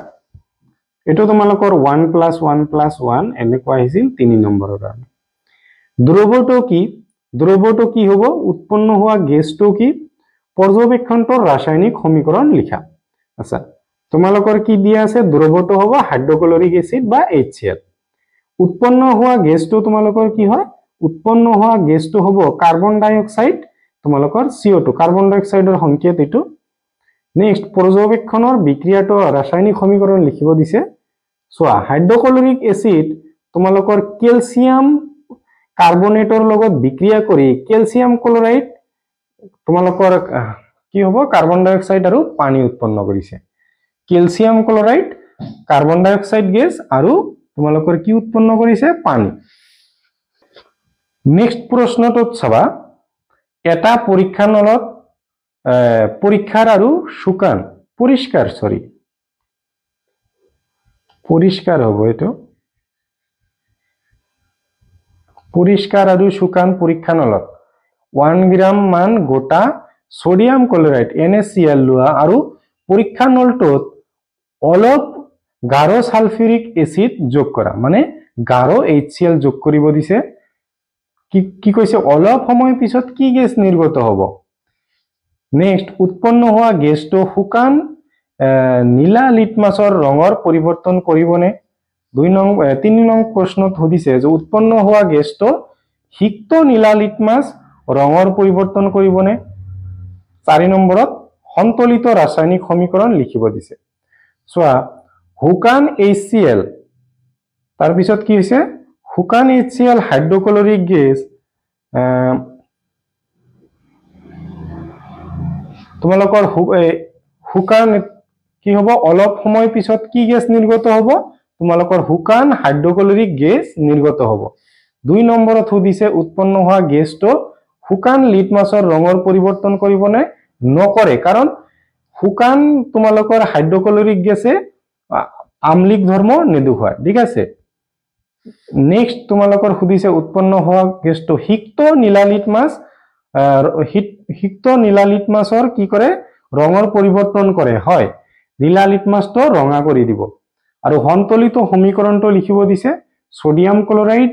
এটো তোমালোকৰ 1+1+1 এনেকুৱা আহিছিল 3 নম্বৰৰ কাৰণে দ্ৰৱটো কি হ'ব উৎপন্ন হোৱা গেছটো কি পৰ্যবেক্ষণটোৰ ৰাসায়নিক সমীকৰণ লিখা আচ্ছা তোমালোকৰ কি দিয়া আছে দ্ৰৱটো হ'ব হাইড্ৰক্লৰিক এসিড বা HCl উৎপন্ন হোৱা গেছটো তোমালোকৰ কি হয় উৎপন্ন হোৱা গেছটো হ'ব কাৰ্বন ডাই অক্সাইড তোমালোকৰ CO2 কাৰ্বন ডাই অক্সাইডৰ সংকেত এটো নেক্সট পৰ্যবেক্ষণৰ বিক্ৰিয়াটো ৰাসায়নিক সমীকৰণ লিখিব দিছে সোয়া হাইড্ৰক্লৰিক এসিড তোমালোকৰ ক্যালসিয়াম কাৰ্বনেটৰ লগত বিক্ৰিয়া কৰি ক্যালসিয়াম ক্লোৰাইড তোমালোকৰ কি হ'ব কাৰ্বন ডাই অক্সাইড আৰু পানী উৎপন্ন কৰিছে ক্যালসিয়াম ক্লোৰাইড কাৰ্বন ডাই অক্সাইড গেছ আৰু তোমালোকৰ কি উৎপন্ন কৰিছে পানী নেক্সট প্ৰশ্নটোত চাবা এটা পৰীক্ষা নলত পৰীক্ষাৰ আৰু শুকান পৰিষ্কাৰ হ'ব এটো পৰিষ্কাৰ আৰু শুকান পৰীক্ষা নলত 1 গ্ৰাম মান গোটা সোডিয়াম ক্লোৰাইড NaCl লোৱা আৰু পৰীক্ষা নলটোত অলপ গাঢ় সালফিউৰিক এসিড যোগ কৰা মানে গাঢ় HCl যোগ কৰিব দিছে কি কৈছে অলপ সময় পিছত কি গেছ নিৰ্গত হ'ব নেক্সট উৎপন্ন হোৱা গেছটো শুকান নীলা লিটমাছৰ ৰঙৰ পৰিৱৰ্তন কৰিবনে 3 নং প্ৰশ্নত সুধিছে যে উৎপন্ন হোৱা গেছটো সিক্ত নীলা লিটমাছ ৰঙৰ পৰিৱৰ্তন কৰিবনে 4 নম্বৰত সন্তুলিত ৰাসায়নিক সমীকৰণ লিখিব দিছে সোয়া শুকান HCl তাৰ পিছত কি হৈছে শুকান HCl হাইড্ৰক্লৰিক গেছ তোমালোকৰ শুকান কি হ'ব অলপ সময় পিছত কি গেছ নিৰ্গত হ'ব তোমালোকৰ শুকান হাইড্ৰক্লৰিক গেছ নিৰ্গত হ'ব 2 নম্বৰত সুধিছে উৎপন্ন হোৱা গেছটো শুকান লিটমাছৰ ৰঙৰ পৰিৱৰ্তন কৰিবনে নকৰে কাৰণ শুকান তোমালোকৰ হাইড্ৰক্লৰিক গেছে আমলিক ধৰ্ম নেদেখুৱায় ঠিক আছে নেক্সট তোমালোকৰ সুধিছে উৎপন্ন হোৱা গেছটো সিক্ত নীলা লিটমাছ সিক্ত নীলা লিটমাছৰ কি কৰে ৰঙৰ পৰিৱৰ্তন কৰে হয় নীলা লিটমাছটো ৰঙা কৰি দিব আৰু সন্তলিত সমীকৰণটো লিখিব দিছে সোডিয়াম ক্লোৰাইড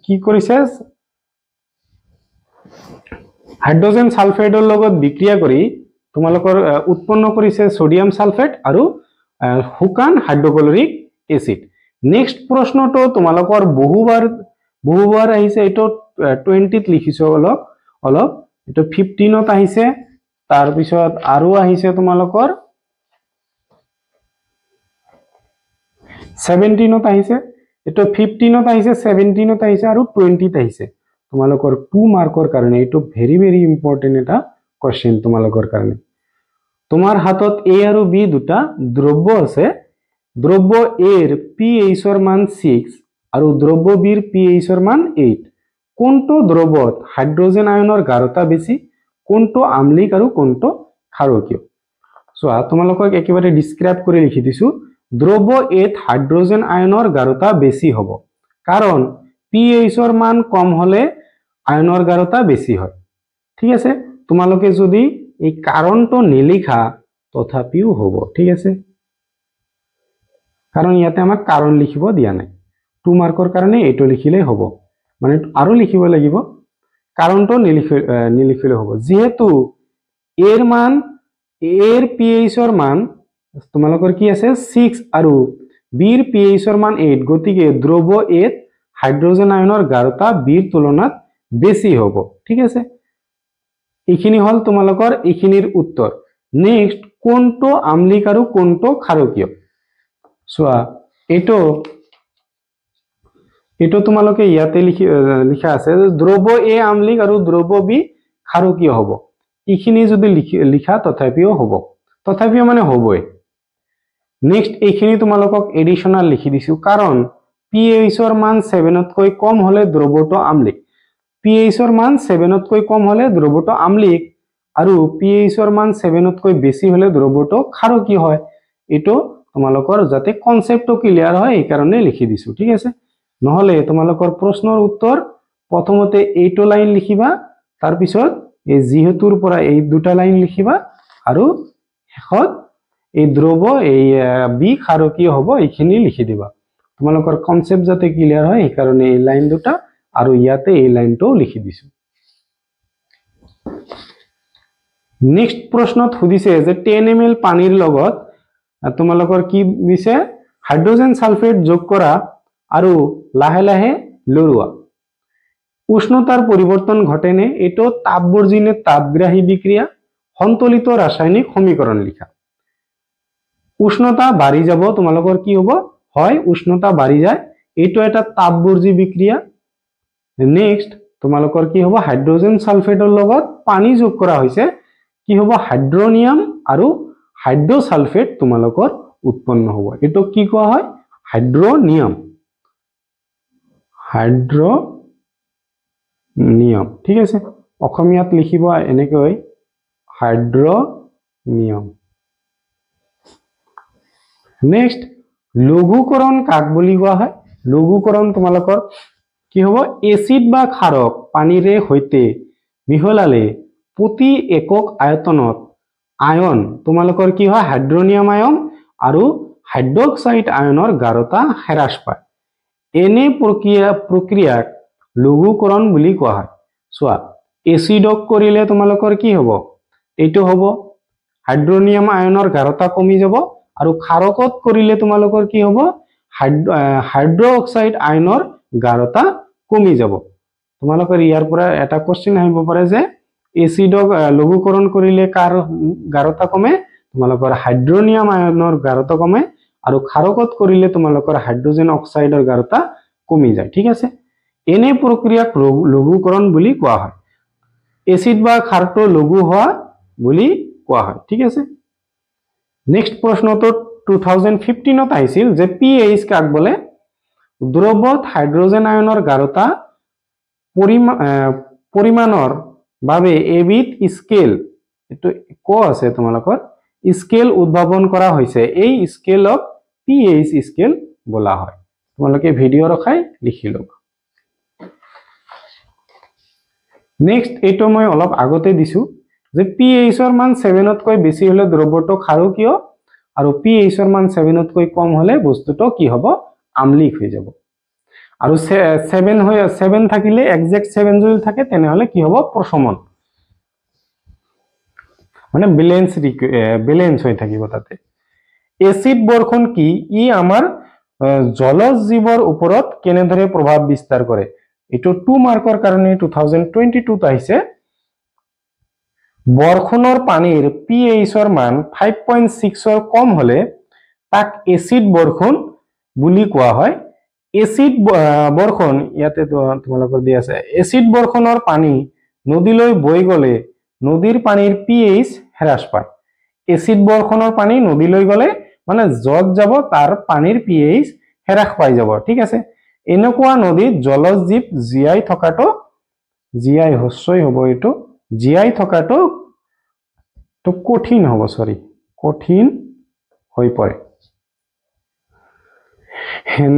কি কৰিছে হাইড্ৰোজেন সালফেটৰ লগত বিক্ৰিয়া কৰি তোমালোকৰ উৎপন্ন কৰিছে সোডিয়াম সালফেট আৰু শুকান হাইড্ৰোক্লোৰিক এসিড নেক্সট প্ৰশ্নটো তোমালোকৰ বহুবাৰ আহিছে এটো 20 ত লিখিছো অলপ এটো 15 ত আহিছে তাৰ পিছত আৰু আহিছে তোমালোকৰ 17 ত আহিছে এটো 15 ত আহিছে 17 ত আহিছে আৰু 20 ত আহিছে তোমালোকৰ 2 মাৰ্কৰ কাৰণে এটো ভেৰি ইম্পৰ্টেন্ট এটা কোশ্চেন তোমালোকৰ কাৰণে তোমাৰ হাতত A আৰু B দুটা দ্ৰব্য আছে দ্ৰব্য A ৰ pH ৰ মান 6 আৰু দ্ৰব্য B ৰ pH ৰ মান 8 কোনটো দ্ৰব্যত হাইড্ৰোজেন আয়নৰ গাঢ়তা বেছি কোনটো আমলিক আৰু কোনটো ক্ষাৰকীয় সো তোমালোকক একেবাৰে ডেসক্ৰাইব কৰি লিখি দিছো দ্ৰব্য A ত হাইড্ৰোজেন আয়নৰ গাঢ়তা বেছি হ'ব কাৰণ pH ৰ মান কম হলে আয়নৰ গাঢ়তা বেছি হয় ঠিক আছে তোমালোকে যদি এই কাৰণটো নিলিখা তথাপিও হ'ব ঠিক আছে কাৰণ ইয়াতে আমাক কাৰণ লিখিব দিয়া নাই 2 মাৰ্কৰ কাৰণে এটো লিখিলে হ'ব মানে আৰু লিখিব লাগিব কাৰণটো নিলিখিলে হ'ব যেহেতু এৰ মান এৰ pH ৰ মান তোমালোকৰ কি আছে 6 আৰু B ৰ pH ৰ মান 8 গতিকে দ্ৰব্য A ত হাইড্ৰোজেন আয়নৰ গাঢ়তা B ৰ তুলনাত বেছি হ'ব ঠিক আছে এইখিনি হল তোমালোকৰ এইখিনিৰ উত্তৰ নেক্সট কোনটো আমলিক আৰু কোনটো ক্ষাৰকীয় সোয়া এটো তোমালোকে ইয়াতে লিখা আছে দ্ৰব্য A আমলিক আৰু দ্ৰব্য B ক্ষাৰকীয় হ'ব এইখিনি যদি লিখা তথাপিও হ'ব তথাপিও মানে হ'বই নেক্সট এইখিনি তোমালোকক এডিশনাল লিখি দিছো কাৰণ pH ৰ মান 7 তকৈ কম হলে দ্ৰব্যটো আমলিক pH ৰ মান 7 তকৈ কম হলে দ্ৰব্যটো আমলিক আৰু pH ৰ মান 7 তকৈ বেছি হলে দ্ৰব্যটো ক্ষাৰকীয় হয় এটো তোমালোকৰ যাতে কনসেপ্টটো ক্লিয়াৰ হয় এই কাৰণে লিখি দিছো ঠিক আছে নহলে তোমালোকৰ প্ৰশ্নৰ উত্তৰ প্ৰথমতে এইটো লাইন লিখিবা তাৰ পিছত এই যিহেতুৰ পৰা এই দুটা লাইন লিখিবা আৰু শেষত এই দ্ৰব্য এই বি ক্ষাৰকীয় হ'ব এইখিনি লিখি দিবা তোমালোকৰ কনসেপ্ট যাতে ক্লিয়াৰ হয় এই কাৰণে এই লাইন দুটা আৰু ইয়াতে এই লাইনটো লিখি দিছো নেক্সট প্ৰশ্নত সুধিছে যে 10 ml পানীৰ লগত তোমালোকৰ কি দিছে হাইড্ৰোজেন সালফেট যোগ কৰা আৰু লাহে লাহে লৰুৱা উষ্ণতাৰ পৰিৱৰ্তন ঘটেনে এটো তাপবৰ্জী নে তাপগ্ৰাহী বিক্ৰিয়া সন্তলিত ৰাসায়নিক সমীকৰণ লিখা উষ্ণতা বাঢ়ি যাব তোমালোকৰ কি হ'ব হয় উষ্ণতা বাঢ়ি যায় এটো এটা তাপবৰ্জী বিক্ৰিয়া নেক্সট তোমালোকৰ কি হ'ব হাইড্ৰোজেন সালফেটৰ লগত পানী যোগ কৰা হৈছে কি হ'ব হাইড্ৰোনিয়াম আৰু হাইড্ৰো সালফেট তোমালোকৰ উৎপন্ন হ'ব এটো কি কোৱা হয় হাইড্ৰোনিয়াম ঠিক আছে অসমীয়াত লিখিব এনেকৈ হাইড্ৰোনিয়াম নেক্সট লঘুকৰণ কাক বুলি কোৱা হয় লঘুকৰণ তোমালোকৰ কি হ'ব এসিড বা ক্ষাৰক পানীৰে হৈতে মিহলালে প্ৰতি একক আয়তনত আয়ন তোমালোকৰ কি হয় হাইড্ৰোনিয়াম আয়ন আৰু হাইড্ৰক্সাইড আয়নৰ গাঢ়তা হ্ৰাস পায় এনে প্ৰক্ৰিয়াক লঘুকৰণ বুলি কোৱা হয় সোয়া এসিডক কৰিলে তোমালোকৰ কি হ'ব এইটো হ'ব হাইড্ৰোনিয়াম আয়নৰ গাঢ়তা কমি যাব আৰু ক্ষাৰকত কৰিলে তোমালোকৰ কি হ'ব হাইড্ৰক্সাইড আয়নৰ গাঢ়তা কমি যাব তোমালোকৰ ইয়াৰ পৰা এটা কোশ্চেন আহিব পাৰে যে এসিডক লঘুকৰণ কৰিলে কাৰ গাঢ়তা কমে তোমালোকৰ হাইড্ৰোনিয়াম আয়নৰ গাঢ়তা কমে আৰু ক্ষাৰকত কৰিলে তোমালোকৰ হাইড্ৰোজেন অক্সাইডৰ গাঢ়তা কমি যায় ঠিক আছে এনে প্ৰক্ৰিয়াক লঘুকৰণ বুলি কোৱা হয় এসিড বা ক্ষাৰটো লঘু হোৱা বুলি কোৱা হয় ঠিক আছে নেক্সট প্ৰশ্নটো 2015 ত আহিছিল যে pH কাক বলে দ্ৰব্যত হাইড্ৰোজেন আয়নৰ গাঢ়তা পৰিমাণৰ বাবে এবিধ স্কেল এটো ক আছে তোমালোকৰ স্কেল উদ্ভাৱন কৰা হৈছে এই স্কেলক pH স্কেল বলা হয় তোমালোকে ভিডিও ৰখাই লিখি লবা নেক্সট এটো মই অলপ আগতে দিছো যে pH ৰ মান 7 তকৈ বেছি হলে দ্ৰব্যটো ক্ষাৰকীয় আৰু pH ৰ মান 7 তকৈ কম হলে বস্তুটো কি হ'ব আম্লিক হৈ যাব আৰু 7 থাকিলে এক্সাক্ট 7 যদি থাকে তেনে হলে কি হ'ব প্ৰশমন মানে ব্যালেন্স হৈ থাকিব তাতে এসিড বৰ্ষণ কি ই আমাৰ জলজ জীৱৰ ওপৰত কেনেদৰে প্ৰভাৱ বিস্তাৰ কৰে এটো 2 মাৰ্কৰ কাৰণে 2022 ত আহিছে বৰ্ষণৰ পানীৰ pH ৰ মান 5.6 ৰ কম হলে তাক এসিড বৰ্ষণ বুলি কোৱা হয় এসিড বৰ্ষণ ইয়াতে তোমালোকৰ দি আছে এসিড বৰ্ষণৰ পানী নদীলৈ বৈ গলে নদীৰ পানীৰ pH হ্ৰাস পায় এসিড বৰ্ষণৰ পানী নদীলৈ গলে মানে যত যাব তাৰ পানীৰ pH হ্ৰাস পাই যাব ঠিক আছে এনেকুৱা নদীত জলজ জীৱ জীয়াই থকাটো জীয়াই হস্যই হ'ব এটো জীয়াই থকাটো তো কঠিন হ'ব কঠিন হৈ পৰে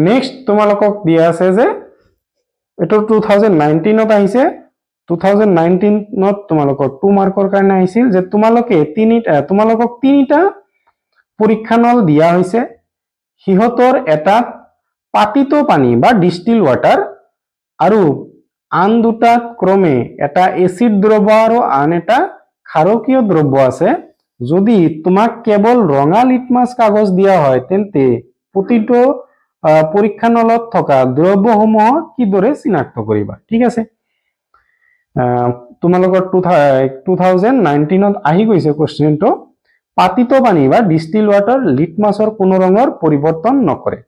নেক্সট তোমালোকক দিয়া আছে যে এটো 2019 ত আহিছে 2019 নত তোমালোকৰ 2 মাৰ্কৰ কাৰণে আহিছিল যে তোমালোকক তিনিটা পৰীক্ষা নল দিয়া হৈছে হিহতৰ এটা পাতিত পানী বা ডিস্টিল ওয়াটাৰ আৰু আন দুটাত ক্ৰমে এটা এসিড দ্ৰব্য আৰু আন এটা ক্ষাৰকীয় দ্ৰব্য আছে যদি তোমাক কেৱল ৰঙা লিটমাছ কাগজ দিয়া হয় তেন্তে প্ৰতিটো পৰীক্ষা নলত থকা দ্ৰব্যসমূহ কিদৰে চিনাক্ত কৰিবা ঠিক আছে তোমালোকৰ 2019 ত আহি গৈছে কোশ্চেনটো পাতিত পানী বা ডিস্টিল ওয়াটাৰ লিটমাছৰ কোনো ৰঙৰ পৰিৱৰ্তন নকৰে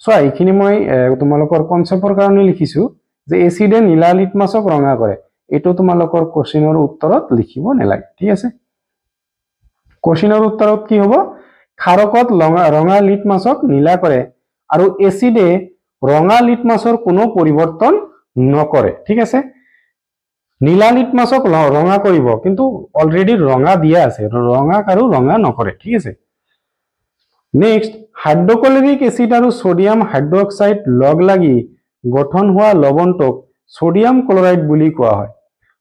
সো এইখিনি মই তোমালোকৰ কনসেপ্টৰ কাৰণে লিখিছো যে এসিডে নীলা লিটমাছক ৰঙা কৰে এটো তোমালোকৰ কোশ্চেনৰ উত্তৰত লিখিব নালাগে ঠিক আছে কোশ্চেনৰ উত্তৰত কি হ'ব ক্ষাৰকত ৰঙা লিটমাছক নীলা কৰে আৰু এসিডে ৰঙা লিটমাছৰ কোনো পৰিৱৰ্তন নকৰে ঠিক আছে নীলা লিটমাছক ৰঙা কৰিব কিন্তু অলৰেডি ৰঙা দিয়া আছে ৰঙা আৰু ৰঙা নকৰে ঠিক আছে নেক্সট হাইড্ৰক্লোৰিক এসিড আৰু সোডিয়াম হাইড্ৰক্সাইড লগ লাগি গঠন হোৱা লৱণটোক সোডিয়াম ক্লোৰাইড বুলি কোৱা হয়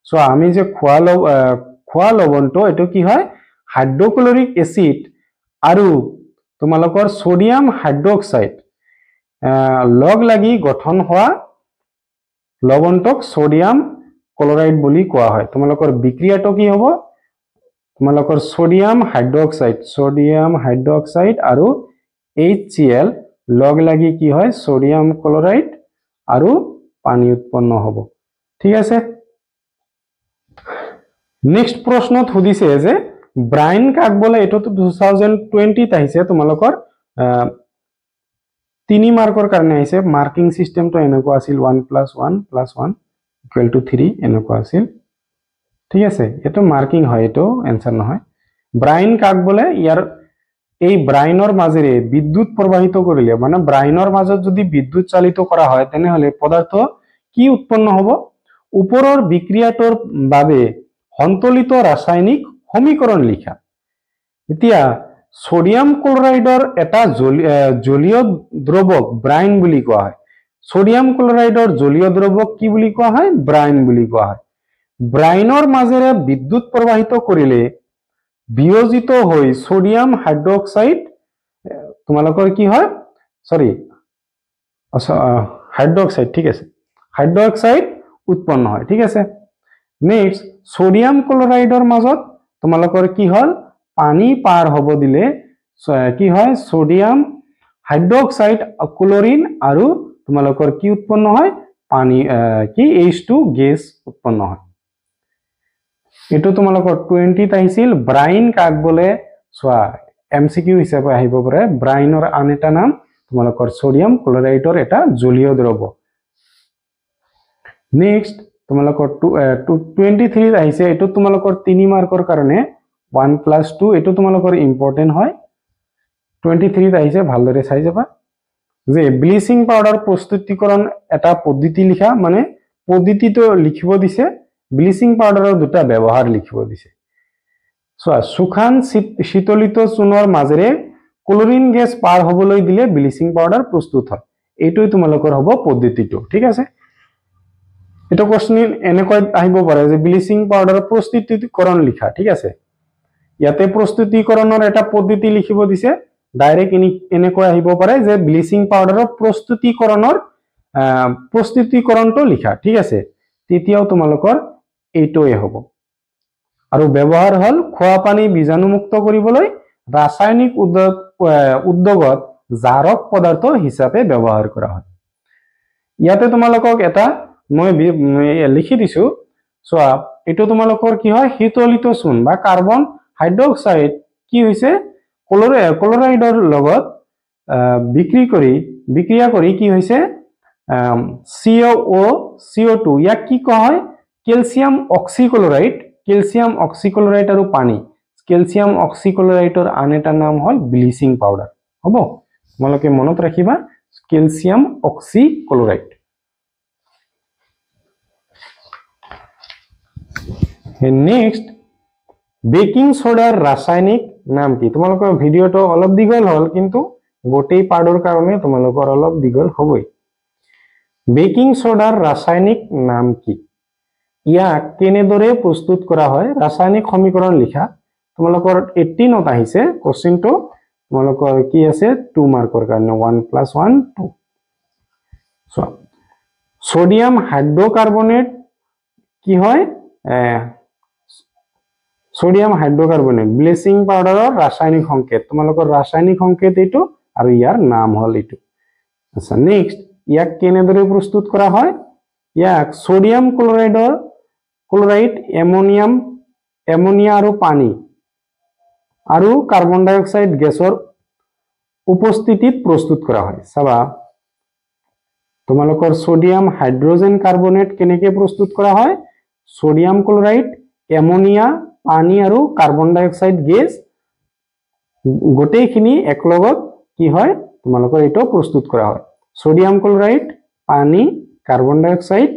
সো আমি যে খোৱা লৱণটো এটো কি হয় হাইড্ৰক্লোৰিক এসিড আৰু তোমালোকৰ সোডিয়াম হাইড্ৰক্সাইড লগ লাগি গঠন হোৱা লৱণটোক সোডিয়াম ক্লোৰাইড বুলি কোৱা হয় তোমালোকৰ বিক্ৰিয়াটো কি হ'ব তোমালোকৰ সোডিয়াম হাইড্ৰক্সাইড আৰু HCl লগ লাগি কি হয় সোডিয়াম ক্লোৰাইড আৰু পানী উৎপন্ন হ'ব ঠিক আছে নেক্সট প্ৰশ্নত সুধিছে যে ব্ৰাইন কাক বোলে এটো 2020 ত আহিছে তোমালোকৰ 3 মাৰ্কৰ কাৰণে আহিছে মাৰ্কিং সিস্টেমটো এনেকুৱা আছিল 1 + 1 + 1 = 3 এনেকুৱা আছিল ঠিক আছে এটো মাৰ্কিং হয় এটো आंसर নহয় ব্ৰাইন কাক বোলে ইয়াৰ এই ব্ৰাইনৰ মাজেৰে বিদ্যুৎ প্ৰবাহিত কৰিলে মানে ব্ৰাইনৰ মাজত যদি বিদ্যুৎ চালিত কৰা হয় তেনে হলে পদাৰ্থ কি উৎপন্ন হ'ব ওপৰৰ বিক্ৰিয়াটোৰ বাবে সন্তলিত ৰাসায়নিক সমীকৰণ লিখা এতিয়া সোডিয়াম ক্লোৰাইডৰ এটা জলীয় দ্ৰৱক ব্ৰাইন বুলি কোৱা হয় সোডিয়াম ক্লোৰাইডৰ জলীয় দ্ৰৱক কি বুলি কোৱা হয় ব্ৰাইন বুলি কোৱা হয় ব্ৰাইনৰ মাজেৰে বিদ্যুৎ প্ৰবাহিত কৰিলে বিয়োজিত হৈ সোডিয়াম হাইড্ৰক্সাইড তোমালোকৰ কি হয় হাইড্ৰক্সাইড ঠিক আছে হাইড্ৰক্সাইড উৎপন্ন হয় ঠিক আছে নেক্সট সোডিয়াম ক্লোৰাইডৰ মাজত তোমালোকৰ কি হল পানী পাৰ হ'ব দিলে কি হয় সোডিয়াম হাইড্ৰক্সাইড ক্লোৰিন আৰু তোমালোকৰ কি উৎপন্ন হয় পানী কি H2 গেছ উৎপন্ন হয় এটো তোমালোকৰ 20 ত আহিছিল ব্ৰাইন কাক বোলে সোৱা এমসিকিউ হিচাপে আহিব পাৰে ব্ৰাইনৰ আন এটা নাম তোমালোকৰ সোডিয়াম ক্লোৰাইডৰ এটা জলীয় দ্ৰৱ নেক্সট তোমালোকৰ 23 ত আহিছে এটো তোমালোকৰ 3 মাৰ্কৰ কাৰণে 1 + 2 এটো তোমালোকৰ ইম্পৰ্টেন্ট হয় 23 ত আহিছে ভালদৰে চাই যাবা যে ব্লিচিং পাউডাৰ প্ৰস্তুতিকৰণ এটা পদ্ধতি লিখা মানে পদ্ধতিটো লিখিব দিছে ব্লিচিং পাউডাৰৰ দুটা ব্যৱহাৰ লিখিব দিছে সুখান শীতলিত চূনৰ মাজেৰে ক্লোৰিন গেছ পাৰ হ'বলৈ দিলে ব্লিচিং পাউডাৰ প্ৰস্তুত হয় এইটোই তোমালোকৰ হ'ব পদ্ধতিটো ঠিক আছে এটা কোশ্চেন এনেকৈ আহিব পাৰে যে ব্লিচিং পাউডাৰ প্ৰস্তুতিকৰণ লিখা ঠিক আছে ইয়াতে প্ৰস্তুতিকৰণৰ এটা পদ্ধতি লিখিব দিছে ডাইৰেক্ট এনেকৈ আহিব পাৰে যে ব্লিচিং পাউডাৰৰ প্ৰস্তুতিকৰণটো লিখা ঠিক আছে তেতিয়াও তোমালোকৰ এইটোই হ'ব আৰু ব্যৱহাৰ হল খোৱা পানী বীজাণুমুক্ত কৰিবলৈ ৰাসায়নিক উদ্যোগত জাৰক পদাৰ্থ হিচাপে ব্যৱহাৰ কৰা হয় ইয়াতে তোমালোকক এটা মই লিখি দিছো চোৱা এটো তোমালোকৰ কি হয় হিতলিত চূন বা কাৰ্বন হাইড্ৰক্সাইড কি হৈছে ক্লোৰাইডৰ লগত বিক্ৰিয়া কৰি কি হৈছে CO2 ইয়াক কি কোৱা হয় ক্যালসিয়াম অক্সিক্লোৰাইড আৰু পানী ক্যালসিয়াম অক্সিক্লোৰাইডৰ আন এটা নাম হ'ল ব্লিচিং পাউডাৰ হ'ব তোমালোকে মনত ৰাখিবা ক্যালসিয়াম অক্সিক্লোৰাইড নেক্সট বেকিং সোডাৰ ৰাসায়নিক নাম কি তোমালোকৰ ভিডিওটো অলপ দীঘল হ'ল কিন্তু গোটেই পাৰ্টৰ কাৰণে তোমালোকৰ অলপ দীঘল হ'বই বেকিং সোডাৰ ৰাসায়নিক নাম কি ইয়াক কেনেদৰে প্ৰস্তুত কৰা হয় ৰাসায়নিক সমীকৰণ লিখা তোমালোকৰ 18ত আহিছে কোশ্চেনটো তোমালোকৰ কি আছে 2 মাৰ্কৰ কাৰণে 1 + 1 2 সো সোডিয়াম হাইড্ৰকাৰ্বনেট কি হয় সোডিয়াম হাইড্ৰকাৰ্বনেট ব্লিচিং পাউডাৰৰ ৰাসায়নিক সংকেত তোমালোকৰ ৰাসায়নিক সংকেত এইটো আৰু ইয়াৰ নাম হ'ল এইটো আচ্ছা নেক্সট ইয়াক কেনেদৰে প্ৰস্তুত কৰা হয় ইয়াক সোডিয়াম ক্লোৰাইড এমোনিয়া আৰু পানী আৰু কাৰ্বন ডাই অক্সাইড গেছৰ উপস্থিতিত প্ৰস্তুত কৰা হয় চাবা তোমালোকৰ সোডিয়াম হাইড্ৰজেন কাৰ্বনেট কেনেকৈ প্ৰস্তুত কৰা হয় সোডিয়াম ক্লোৰাইড এমোনিয়া পানী আৰু কাৰ্বন ডাই অক্সাইড গেছ গোটেইখিনি একলগত কি হয় তোমালোকৰ এটো প্ৰস্তুত কৰা হয় সোডিয়াম ক্লোৰাইড পানী কাৰ্বন ডাই অক্সাইড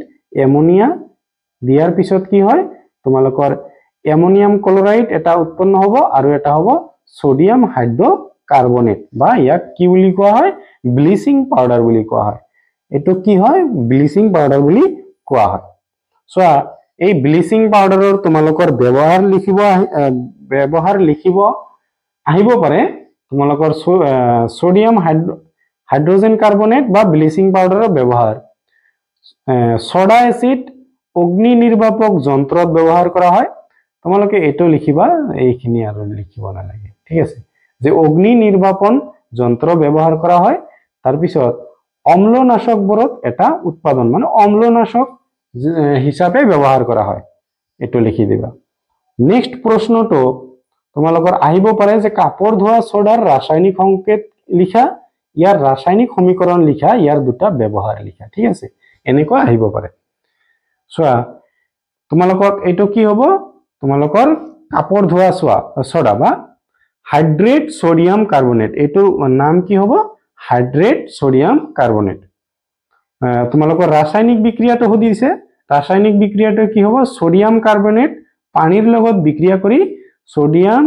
এমোনিয়া দিয়াৰ পিছত কি হয় তোমালোকৰ এমোনিয়াম ক্লোৰাইড এটা উৎপন্ন হ'ব আৰু এটা হ'ব সোডিয়াম হাইড্ৰকাৰ্বনেট বা ইয়াক কি বুলি কোৱা হয় ব্লিচিং পাউডাৰ বুলি কোৱা হয় এটো কি হয় ব্লিচিং পাউডাৰ বুলি কোৱা হয় সো এই ব্লিচিং পাউডাৰৰ তোমালোকৰ ব্যৱহাৰ লিখিব আহিব পাৰে তোমালোকৰ সোডিয়াম হাইড্ৰজেন কাৰ্বনেট বা ব্লিচিং পাউডাৰৰ ব্যৱহাৰ সোডা এসিড অগ্নি নিৰ্বাপক যন্ত্ৰত ব্যৱহাৰ কৰা হয় তোমালোকে এটো লিখিবা এইখিনি আৰু লিখিব নালাগে ঠিক আছে যে অগ্নি নিৰ্বাপন যন্ত্ৰ ব্যৱহাৰ কৰা হয় তাৰ পিছত অম্লনাশকবোৰত এটা উৎপাদন মানে অম্লনাশক হিচাপে ব্যৱহাৰ কৰা হয় এটো লিখি দিবা নেক্সট প্ৰশ্নটো তোমালোকৰ আহিব পাৰে যে কাপড় ধোৱা সোডাৰ ৰাসায়নিক সংকেত লিখা ইয়াৰ ৰাসায়নিক সমীকৰণ লিখা ইয়াৰ দুটা ব্যৱহাৰ লিখা ঠিক আছে এনেকৈ আহিব পাৰে সোডা তোমালোকৰ এটো কি হ'ব তোমালোকৰ কাপড় ধোৱা সোডা বা হাইড্ৰেট সোডিয়াম কাৰ্বনেট এটো নাম কি হ'ব হাইড্ৰেট সোডিয়াম কাৰ্বনেট তোমালোকৰ ৰাসায়নিক বিক্ৰিয়াটো সুধিছে ৰাসায়নিক বিক্ৰিয়াটো কি হ'ব সোডিয়াম কাৰ্বনেট পানীৰ লগত বিক্ৰিয়া কৰি সোডিয়াম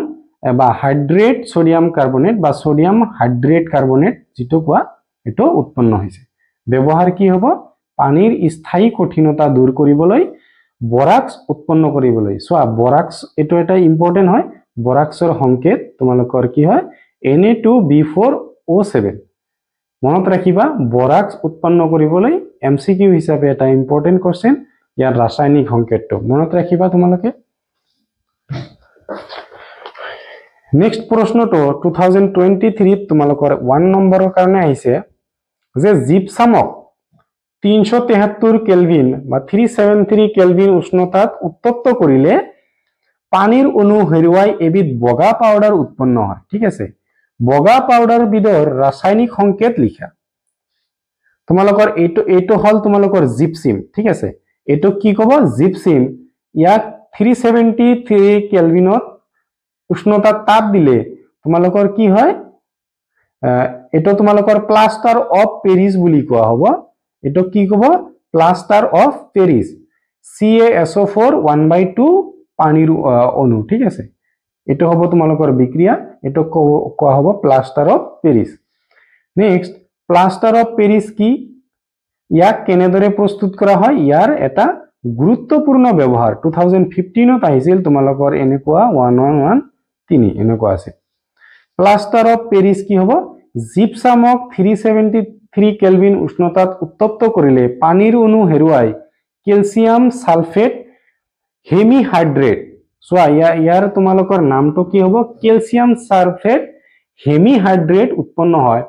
বা হাইড্ৰেট সোডিয়াম কাৰ্বনেট বা সোডিয়াম হাইড্ৰেট কাৰ্বনেট যেটো কোৱা এটো উৎপন্ন হৈছে ব্যৱহাৰ কি হ'ব পানীৰ স্থায়ী কঠিনতা দূৰ কৰিবলৈ বৰাক্স উৎপন্ন কৰিবলৈ সোৱা বৰাক্স এটো এটা ইম্পৰ্টেন্ট হয় বৰাক্সৰ সংকেত তোমালোকৰ কি হয় Na2B4O7 মনত ৰাখিবা বৰাক্স উৎপন্ন কৰিবলৈ এমসিকিউ হিচাপে এটা ইম্পৰ্টেন্ট কোশ্চেন ইয়াৰ ৰাসায়নিক সংকেতটো মনত ৰাখিবা তোমালোকে নেক্সট প্ৰশ্নটো 2023 তোমালোকৰ 1 নম্বৰৰ কাৰণে আহিছে যে জিপসামক 373 কেলভিন বা 373 কেলভিন উষ্ণতাত উত্তপ্ত কৰিলে পানীৰ অণু হেৰুৱাই এবিধ বগা পাউডাৰ উৎপন্ন হয় ঠিক আছে বগা পাউডাৰ বিধৰ ৰাসায়নিক সংকেত লিখা তোমালোকৰ এইটো হল তোমালোকৰ জিপসিম ঠিক আছে এটো কি ক'ব জিপসিম ইয়াক 373 কেলভিনত উষ্ণতা তাপ দিলে তোমালোকৰ কি হয় এটো তোমালোকৰ প্লাষ্টাৰ অফ পেৰিছ বুলি কোৱা হ'ব এটো কি ক'ব প্লাষ্টাৰ অফ পেৰিছ CaSO4 1/2 পানীৰ অণু ঠিক আছে এটো হ'ব তোমালোকৰ বিক্ৰিয়া এটো কোৱা হ'ব plaster of Paris next plaster of Paris কি ইয়াক কেনেদৰে প্ৰস্তুত কৰা হয় ইয়াৰ এটা গুৰুত্বপূৰ্ণ ব্যৱহাৰ 2015 ত আহিছিল তোমালোকৰ এনেকুৱা 1113 এনেকুৱা আছে প্লাষ্টাৰ অফ পেৰিছ কি হ'ব জিপসামক 373 কেলভিন উষ্ণতাত উত্তপ্ত কৰিলে পানীৰ অণু হেৰুৱাই ক্যালসিয়াম সালফেট হেমিহাইড্ৰেট সোয়া ইয়াৰ তোমালোকৰ নামটো কি হ'ব ক্যালসিয়াম সালফেট হেমিহাইড্ৰেট উৎপন্ন হয়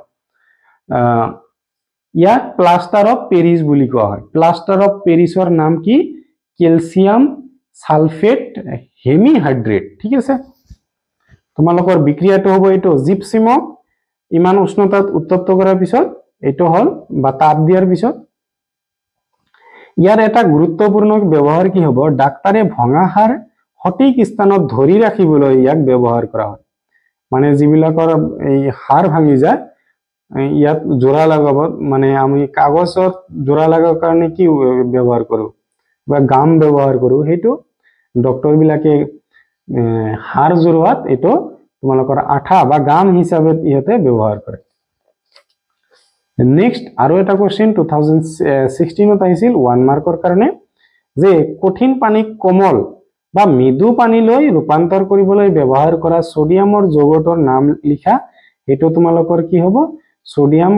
ইয়াক প্লাষ্টাৰ অফ পেৰিছ বুলি কোৱা হয় প্লাষ্টাৰ অফ পেৰিছৰ নাম কি ক্যালসিয়াম সালফেট হেমিহাইড্ৰেট ঠিক আছে তোমালোকৰ বিক্ৰিয়াটো হ'ব এটো জিপসামক ইমান উষ্ণতাত উত্তপ্ত কৰাৰ পিছত এটো হল বা তাপ দিয়াৰ পিছত ইয়াৰ এটা গুৰুত্বপূৰ্ণ ব্যৱহাৰ কি হ'ব ডাক্তাৰে ভঙা হাড় সঠিক স্থানত ধৰি ৰাখিবলৈ ইয়াক ব্যৱহাৰ কৰা হয় মানে যিবিলাকৰ এই হাড় ভাঙি যায় ইয়াত জোৰা লগাব মানে আমি কাগজত জোৰা লগাৰ কাৰণে কি ব্যৱহাৰ কৰো বা গাম ব্যৱহাৰ কৰো হেতু ডক্টৰ বিলাকে হাড় জোৰাত এটো তোমালোকৰ আঠা বা গাম হিচাপে ইহতে ব্যৱহাৰ কৰে নেক্সট আৰু এটা কোশ্চেন 2016 ত আহিছিল 1 মাৰ্কৰ কাৰণে যে কঠিন পানী কোমল বা মৃদু পানীলৈ ৰূপান্তৰ কৰিবলৈ ব্যৱহাৰ কৰা সোডিয়ামৰ যৌগটোৰ নাম লিখা এটো তোমালোকৰ কি হ'ব সোডিয়াম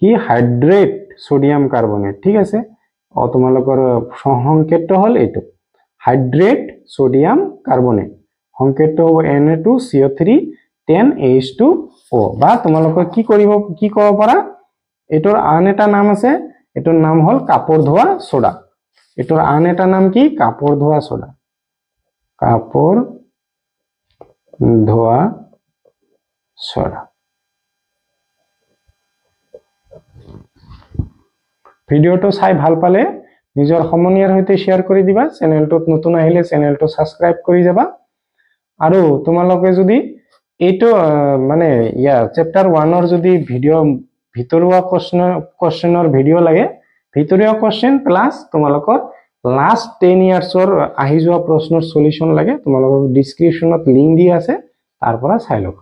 কি হাইড্ৰেট সোডিয়াম কাৰ্বনেট ঠিক আছে তোমালোকৰ সংকেতটো হল এটো হাইড্ৰেট সোডিয়াম কাৰ্বনেট সংকেতটো হ'ব Na2CO3 10H2O বা তোমালোকৰ কি ক'ব পাৰা এটোৰ আন এটা নাম আছে এটোৰ নাম হল কাপোৰ ধোৱা সোডা এটোৰ আন এটা নাম কি কাপোৰ ধোৱা সোডা কাপোৰ ধোৱা সোডা ভিডিওটো চাই ভাল পালে নিজৰ সমনীয়াৰ সৈতে শেয়াৰ কৰি দিবা চেনেলটোত নতুন আহিলে চেনেলটো সাবস্ক্ৰাইব কৰি যাবা আৰু তোমালোকে যদি এটো মানে চ্যাপ্টাৰ 1 ৰ যদি ভিডিও ভিতৰুৱা কোশ্চেনৰ ভিডিও লাগে ভিতৰুৱা কোশ্চেন প্লাস তোমালোকৰ লাষ্ট 10 ইয়াৰ্ছৰ আহি যোৱা প্ৰশ্নৰ সলিউশন লাগে তোমালোকৰ ডেসক্ৰিপচনত লিংক দি আছে তাৰ পৰা চাই লওক